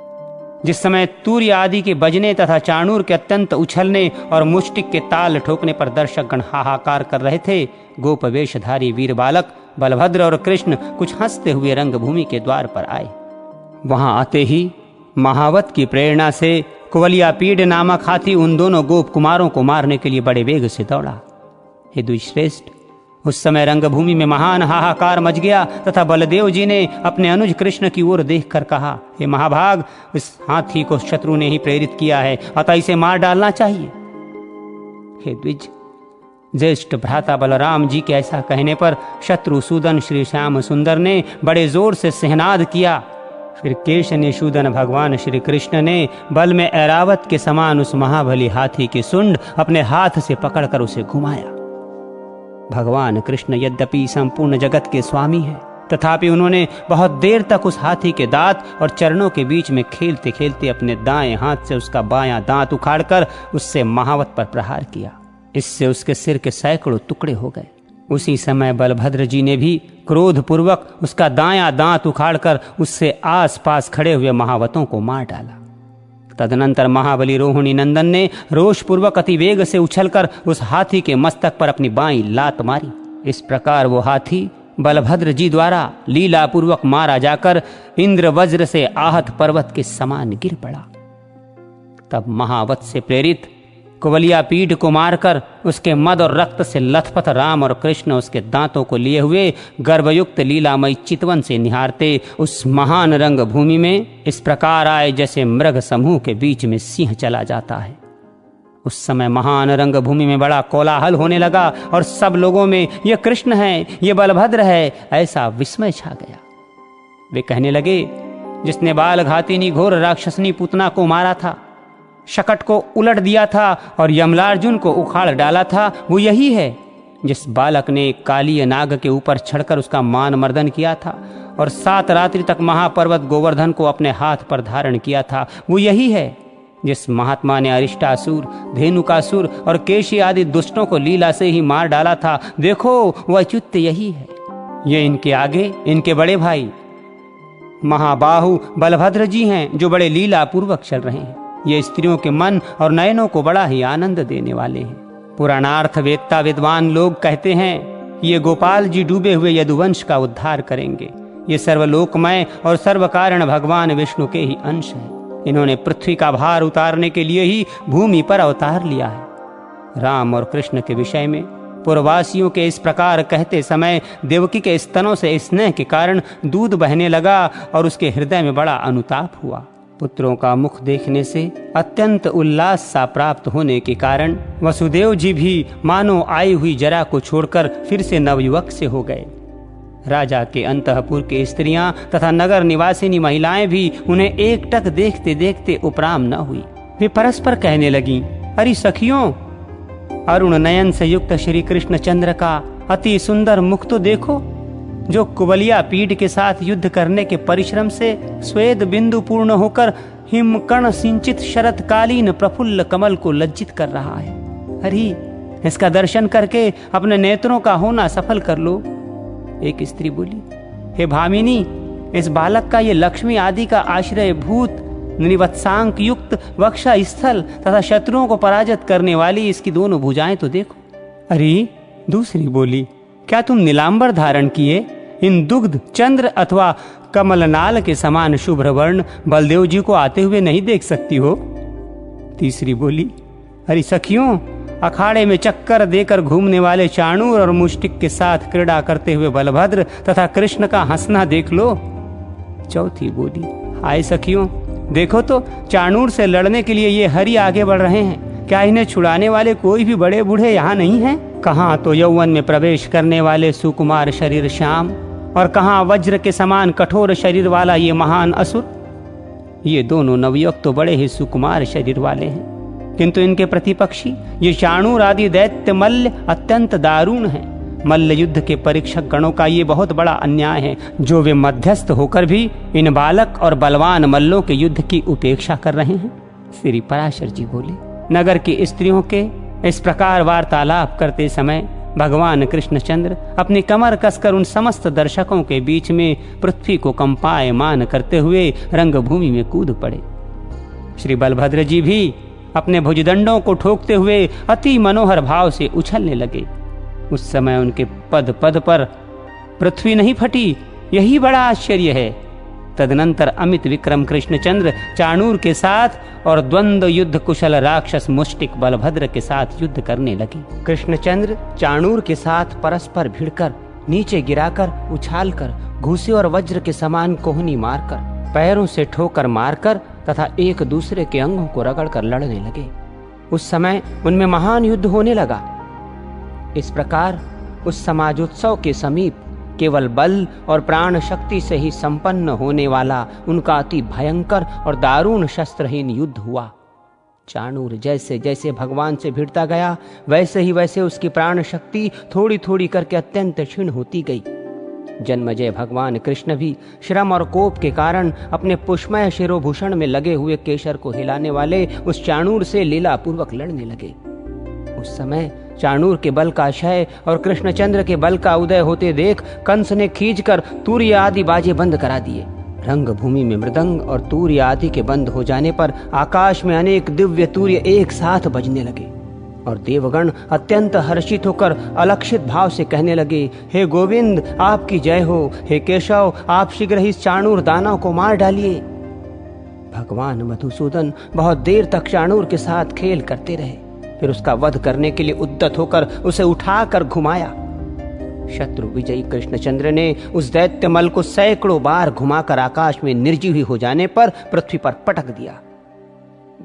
जिस समय तूर्य आदि के बजने तथा चाणूर के अत्यंत उछलने और मुष्टिक के ताल ठोकने पर दर्शकगण हाहाकार कर रहे थे, गोप वेशधारी वीर बालक बलभद्र और कृष्ण कुछ हंसते हुए रंगभूमि के द्वार पर आए। वहां आते ही महावत की प्रेरणा से कुवलियापीड नामक हाथी उन दोनों गोप कुमारों को मारने के लिए बड़े वेग से दौड़ा। हे द्विश्रेष्ठ, उस समय रंगभूमि में महान हाहाकार मच गया तथा बलदेव जी ने अपने अनुज कृष्ण की ओर देखकर कहा, हे महाभाग, इस हाथी को शत्रु ने ही प्रेरित किया है, अतः इसे मार डालना चाहिए। हे द्विज, ज्येष्ठ भ्राता बलराम जी के ऐसा कहने पर शत्रुसूदन श्री श्याम सुंदर ने बड़े जोर से सिंहनाद किया। फिर केशनिशूदन भगवान श्री कृष्ण ने बल में ऐरावत के समान उस महाबली हाथी के सुंड अपने हाथ से पकड़कर उसे घुमाया। भगवान कृष्ण यद्यपि संपूर्ण जगत के स्वामी हैं, तथापि उन्होंने बहुत देर तक उस हाथी के दांत और चरणों के बीच में खेलते खेलते अपने दाएं हाथ से उसका बायां दांत उखाड़कर उससे महावत पर प्रहार किया। इससे उसके सिर के सैकड़ों टुकड़े हो गए। उसी समय बलभद्र जी ने भी क्रोधपूर्वक उसका दायां दांत उखाड़कर उससे आसपास खड़े हुए महावतों को मार डाला। तदनंतर महाबली रोहिणी नंदन ने रोषपूर्वक अति वेग से उछलकर उस हाथी के मस्तक पर अपनी बाईं लात मारी। इस प्रकार वो हाथी बलभद्र जी द्वारा लीलापूर्वक मारा जाकर इंद्र वज्र से आहत पर्वत के समान गिर पड़ा। तब महावत से प्रेरित कुवलियापीड को मारकर उसके मद और रक्त से लथपथ राम और कृष्ण उसके दांतों को लिए हुए गर्भयुक्त लीलामयी चितवन से निहारते उस महान रंग भूमि में इस प्रकार आए जैसे मृग समूह के बीच में सिंह चला जाता है। उस समय महान रंग भूमि में बड़ा कोलाहल होने लगा और सब लोगों में ये कृष्ण है, ये बलभद्र है, ऐसा विस्मय छा गया। वे कहने लगे, जिसने बालघातिनी घोर राक्षसनी पूतना को मारा था, शकट को उलट दिया था और यमलार्जुन को उखाड़ डाला था, वो यही है। जिस बालक ने कालीय नाग के ऊपर चढ़कर उसका मान मर्दन किया था और 7 रात्रि तक महापर्वत गोवर्धन को अपने हाथ पर धारण किया था, वो यही है जिस महात्मा ने अरिष्टासुर, धेनुकासुर और केशी आदि दुष्टों को लीला से ही मार डाला था। देखो वह अच्युत यही है। ये इनके आगे इनके बड़े भाई महाबाहु बलभद्र जी हैं जो बड़े लीला पूर्वक चल रहे हैं। ये स्त्रियों के मन और नयनों को बड़ा ही आनंद देने वाले हैं। पुराणार्थ वेत्ता विद्वान लोग कहते हैं ये गोपाल जी डूबे हुए यदुवंश का उद्धार करेंगे। ये सर्वलोकमय और सर्वकारण भगवान विष्णु के ही अंश हैं। इन्होंने पृथ्वी का भार उतारने के लिए ही भूमि पर अवतार लिया है। राम और कृष्ण के विषय में पुरवासियों के इस प्रकार कहते समय देवकी के स्तनों से स्नेह के कारण दूध बहने लगा और उसके हृदय में बड़ा अनुताप हुआ। पुत्रों का मुख देखने से अत्यंत उल्लास सा प्राप्त होने के कारण वसुदेव जी भी मानो आई हुई जरा को छोड़कर फिर से नवयुवक से हो गए। राजा के अंतःपुर के स्त्रियां तथा नगर निवासिनी महिलाएं भी उन्हें एकटक देखते देखते उपराम न हुई। वे परस्पर कहने लगी, अरे सखियों, अरुण नयन से युक्त श्री कृष्ण चंद्र का अति सुंदर मुख तो देखो, जो कुबलिया पीठ के साथ युद्ध करने के परिश्रम से स्वेद बिंदु पूर्ण होकर हिमकण सिंचित शरतकालीन प्रफुल्ल कमल को लज्जित कर रहा है। अरे इसका दर्शन करके अपने नेत्रों का होना सफल कर लो। एक स्त्री बोली, हे भामिनी, इस बालक का ये लक्ष्मी आदि का आश्रय भूत निवत्सांक युक्त वक्षा स्थल तथा शत्रुओं को पराजित करने वाली इसकी दोनों भुजाएं तो देखो। अरे दूसरी बोली, क्या तुम नीलांबर धारण किए इन दुग्ध चंद्र अथवा कमलनाल के समान शुभ्र वर्ण बलदेव जी को आते हुए नहीं देख सकती हो? तीसरी बोली, अरे सखियों, अखाड़े में चक्कर देकर घूमने वाले चाणूर और मुष्टिक के साथ क्रीड़ा करते हुए बलभद्र तथा कृष्ण का हंसना देख लो। चौथी बोली, हाय सखियों, देखो तो चाणूर से लड़ने के लिए ये हरि आगे बढ़ रहे हैं। क्या इन्हें छुड़ाने वाले कोई भी बड़े बूढ़े यहाँ नहीं हैं? कहाँ तो यौवन में प्रवेश करने वाले सुकुमार शरीर श्याम और कहाँ वज्र के समान कठोर शरीर वाला ये महान असुर। ये दोनों नवयुवक तो बड़े ही सुकुमार शरीर वाले हैं, किंतु इनके प्रतिपक्षी ये चाणूर आदि दैत्य मल्ल अत्यंत दारुण हैं। मल्ल युद्ध के परीक्षक गणों का ये बहुत बड़ा अन्याय है जो वे मध्यस्थ होकर भी इन बालक और बलवान मल्लों के युद्ध की उपेक्षा कर रहे हैं। श्री पराशर जी बोले, नगर की स्त्रियों के इस प्रकार वार्तालाप करते समय भगवान कृष्णचंद्र अपनी कमर कसकर उन समस्त दर्शकों के बीच में पृथ्वी को कंपायमान करते हुए रंगभूमि में कूद पड़े। श्री बलभद्र जी भी अपने भुजदंडों को ठोकते हुए अति मनोहर भाव से उछलने लगे। उस समय उनके पद पद पर पृथ्वी नहीं फटी, यही बड़ा आश्चर्य है। तदनंतर अमित विक्रम कृष्णचंद्र चाणूर के साथ और द्वंद्व युद्ध कुशल राक्षस मुष्टिक बलभद्र के साथ युद्ध करने लगे। कृष्णचंद्र चाणूर के साथ परस्पर भिड़कर, नीचे गिराकर, उछालकर, घूसे और वज्र के समान कोहनी मारकर, पैरों से ठोकर मारकर तथा एक दूसरे के अंगों को रगड़कर लड़ने लगे। उस समय उनमें महान युद्ध होने लगा। इस प्रकार उस समाजोत्सव के समीप केवल बल और प्राण शक्ति से ही संपन्न होने वाला उनका अति भयंकर और दारुण शस्त्रहीन युद्ध हुआ। चाणूर जैसे जैसे भगवान से भिड़ता गया वैसे ही वैसे उसकी प्राण शक्ति थोड़ी थोड़ी करके अत्यंत क्षीण होती गई। जन्मजय भगवान कृष्ण भी श्रम और कोप के कारण अपने पुष्मय शिरोभूषण में लगे हुए केशर को हिलाने वाले उस चाणूर से लीलापूर्वक लड़ने लगे। उस समय चाणूर के बल का क्षय और कृष्णचंद्र के बल का उदय होते देख कंस ने खींचकर तूर्य आदि बाजे बंद करा दिए। रंगभूमि में मृदंग और तूर्य आदि के बंद हो जाने पर आकाश में अनेक दिव्य तूर्य एक साथ बजने लगे और देवगण अत्यंत हर्षित होकर अलक्षित भाव से कहने लगे, हे गोविंद आपकी जय हो, हे केशव आप शीघ्र ही इस चाणूर दानव को मार डालिए। भगवान मधुसूदन बहुत देर तक चाणूर के साथ खेल करते रहे, फिर उसका वध करने के लिए उद्यत होकर उसे उठाकर घुमाया। शत्रु विजयी कृष्णचंद्र ने उस दैत्य मल को सैकड़ों बार घुमाकर आकाश में निर्जीव हो जाने पर पृथ्वी पर पटक दिया।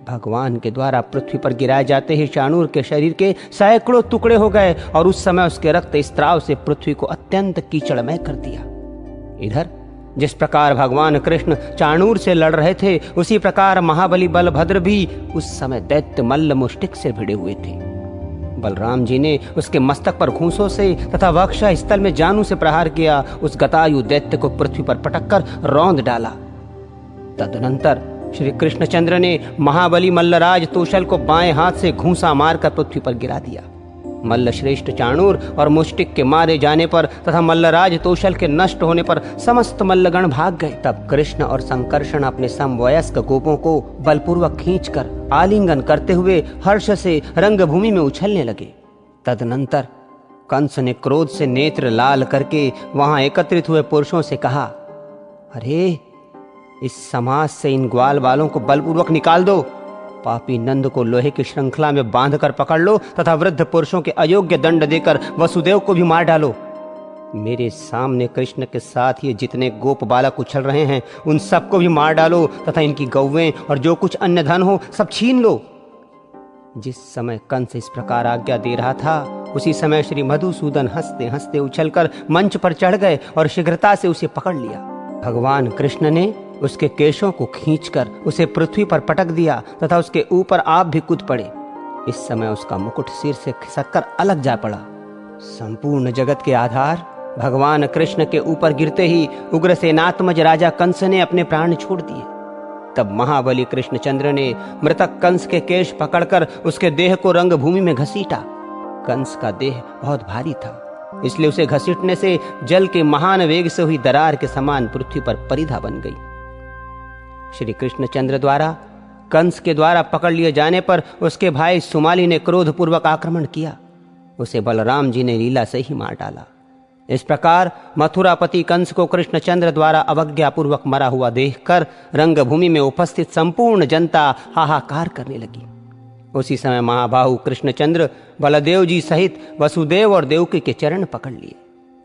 भगवान के द्वारा पृथ्वी पर गिराए जाते ही चाणूर के शरीर के सैकड़ों टुकड़े हो गए और उस समय उसके रक्त स्त्राव से पृथ्वी को अत्यंत कीचड़मय कर दिया। इधर जिस प्रकार भगवान कृष्ण चाणूर से लड़ रहे थे उसी प्रकार महाबली बलभद्र भी उस समय दैत्य मल्ल मुष्टिक से भिड़े हुए थे। बलराम जी ने उसके मस्तक पर घूंसों से तथा वक्ष स्थल में जानू से प्रहार किया। उस गतायु दैत्य को पृथ्वी पर पटककर रौंद डाला। तदनंतर श्री कृष्णचंद्र ने महाबली मल्लराज तोशल को बाएं हाथ से घूंसा मारकर पृथ्वी पर गिरा दिया। मल्ल श्रेष्ठ चाणूर और मुष्टिक के मारे जाने पर तथा मल्लराज तोशल के नष्ट होने पर समस्त मल्लगण भाग गए। तब कृष्ण और संकर्षण अपने समवयस्क गोपों को बलपूर्वक खींचकर आलिंगन करते हुए हर्ष से रंगभूमि में उछलने लगे। तदनंतर कंस ने क्रोध से नेत्र लाल करके वहां एकत्रित हुए पुरुषों से कहा, अरे इस समाज से इन ग्वाल वालों को बलपूर्वक निकाल दो। पापी नंद को लोहे की श्रृंखला में बांधकर पकड़ लो तथा वृद्ध पुरुषों के अयोग्य दंड देकर वसुदेव को भी मार डालो। मेरे सामने कृष्ण के साथ ये जितने गोप बालक उछल रहे हैं उन सबको भी मार डालो तथा इनकी गौवें और जो कुछ अन्य धन हो सब छीन लो। जिस समय कंस इस प्रकार आज्ञा दे रहा था उसी समय श्री मधुसूदन हंसते हंसते उछलकर मंच पर चढ़ गए और शीघ्रता से उसे पकड़ लिया। भगवान कृष्ण ने उसके केशों को खींचकर उसे पृथ्वी पर पटक दिया तथा उसके ऊपर आप भी कूद पड़े। इस समय उसका मुकुट सिर से खिसककर अलग जा पड़ा। संपूर्ण जगत के आधार भगवान कृष्ण के ऊपर गिरते ही उग्रसेनात्मज राजा कंस ने अपने प्राण छोड़ दिए। तब महाबली कृष्णचंद्र ने मृतक कंस के केश पकड़कर उसके देह को रंगभूमि में घसीटा। कंस का देह बहुत भारी था, इसलिए उसे घसीटने से जल के महान वेग से हुई दरार के समान पृथ्वी पर परिधा बन गई। श्री कृष्णचंद्र द्वारा कंस के द्वारा पकड़ लिए जाने पर उसके भाई सुमाली ने क्रोधपूर्वक आक्रमण किया। उसे बलराम जी ने लीला से ही मार डाला। इस प्रकार मथुरापति कंस को कृष्णचंद्र द्वारा अवज्ञापूर्वक मरा हुआ देखकर रंगभूमि में उपस्थित संपूर्ण जनता हाहाकार करने लगी। उसी समय महाबाहु कृष्णचंद्र बलदेव जी सहित वसुदेव और देवकी के चरण पकड़ लिए।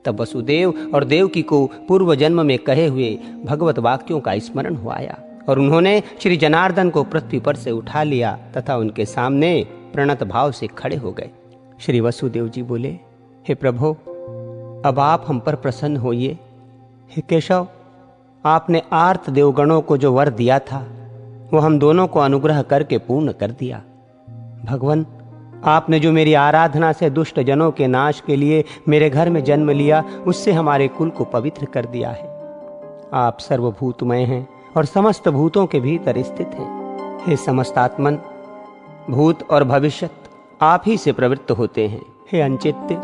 तब वसुदेव और देवकी को पूर्व जन्म में कहे हुए भगवत वाक्यों का स्मरण हो आया और उन्होंने श्री जनार्दन को पृथ्वी पर से उठा लिया तथा उनके सामने प्रणत भाव से खड़े हो गए। श्री वसुदेव जी बोले, हे प्रभु, अब आप हम पर प्रसन्न होइए। हे केशव, आपने आर्त देवगणों को जो वर दिया था वो हम दोनों को अनुग्रह करके पूर्ण कर दिया। भगवान, आपने जो मेरी आराधना से दुष्ट जनों के नाश के लिए मेरे घर में जन्म लिया उससे हमारे कुल को पवित्र कर दिया है। आप सर्वभूतमय हैं और समस्त भूतों के भीतर स्थित हैं। हे समस्तात्मन, भूत और भविष्य आप ही से प्रवृत्त होते हैं। हे अंचित्य,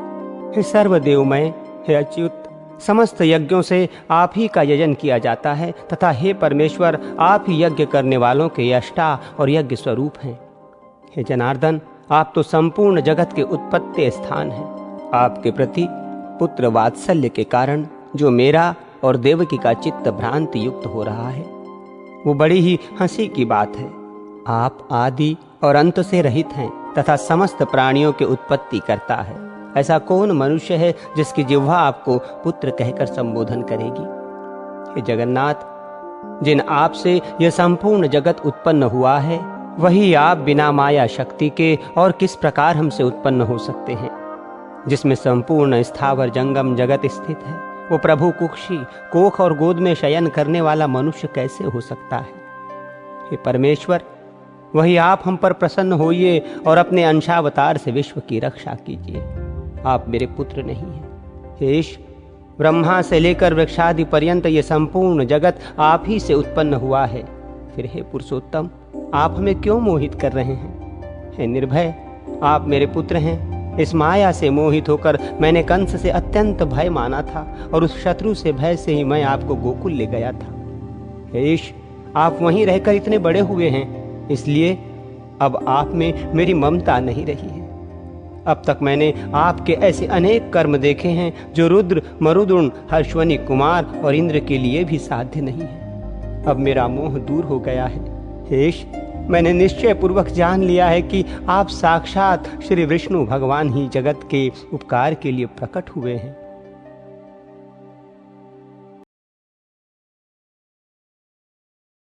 हे सर्वदेवमय, हे अच्युत, समस्त यज्ञों से आप ही का यजन किया जाता है तथा हे परमेश्वर, आप ही यज्ञ करने वालों के यष्टा और यज्ञ स्वरूप हैं। हे जनार्दन, आप तो संपूर्ण जगत के उत्पत्ति स्थान हैं। आपके प्रति पुत्र वात्सल्य के कारण जो मेरा और देवकी का चित्त भ्रांति युक्त हो रहा है वो बड़ी ही हंसी की बात है। आप आदि और अंत से रहित हैं तथा समस्त प्राणियों की उत्पत्ति करता है। ऐसा कौन मनुष्य है जिसकी जिह्वा आपको पुत्र कहकर संबोधन करेगी? हे जगन्नाथ, जिन आप से यह संपूर्ण जगत उत्पन्न हुआ है वही आप बिना माया शक्ति के और किस प्रकार हमसे उत्पन्न हो सकते हैं? जिसमें संपूर्ण स्थावर जंगम जगत स्थित है वो प्रभु कुक्षी कोख और गोद में शयन करने वाला मनुष्य कैसे हो सकता है? हे परमेश्वर, वही आप हम पर प्रसन्न होइए और अपने अंशावतार से विश्व की रक्षा कीजिए। आप मेरे पुत्र नहीं हैं। हे ईश, ब्रह्मा से लेकर वृक्षादि पर्यंत ये संपूर्ण जगत आप ही से उत्पन्न हुआ है। फिर हे पुरुषोत्तम, आप हमें क्यों मोहित कर रहे हैं? हे निर्भय, आप मेरे पुत्र हैं। इस माया से मोहित होकर मैंने कंस से अत्यंत भय माना था और उस शत्रु से भय से ही मैं आपको गोकुल ले गया था। हे ईश, आप वहीं रहकर इतने बड़े हुए हैं, इसलिए अब आप में मेरी ममता नहीं रही है। अब तक मैंने आपके ऐसे अनेक कर्म देखे हैं जो रुद्र, मरुदुण, हर्षवनी कुमार और इंद्र के लिए भी साध्य नहीं है। अब मेरा मोह दूर हो गया है। हेश, मैंने निश्चय पूर्वक जान लिया है कि आप साक्षात श्री विष्णु भगवान ही जगत के उपकार के लिए प्रकट हुए हैं।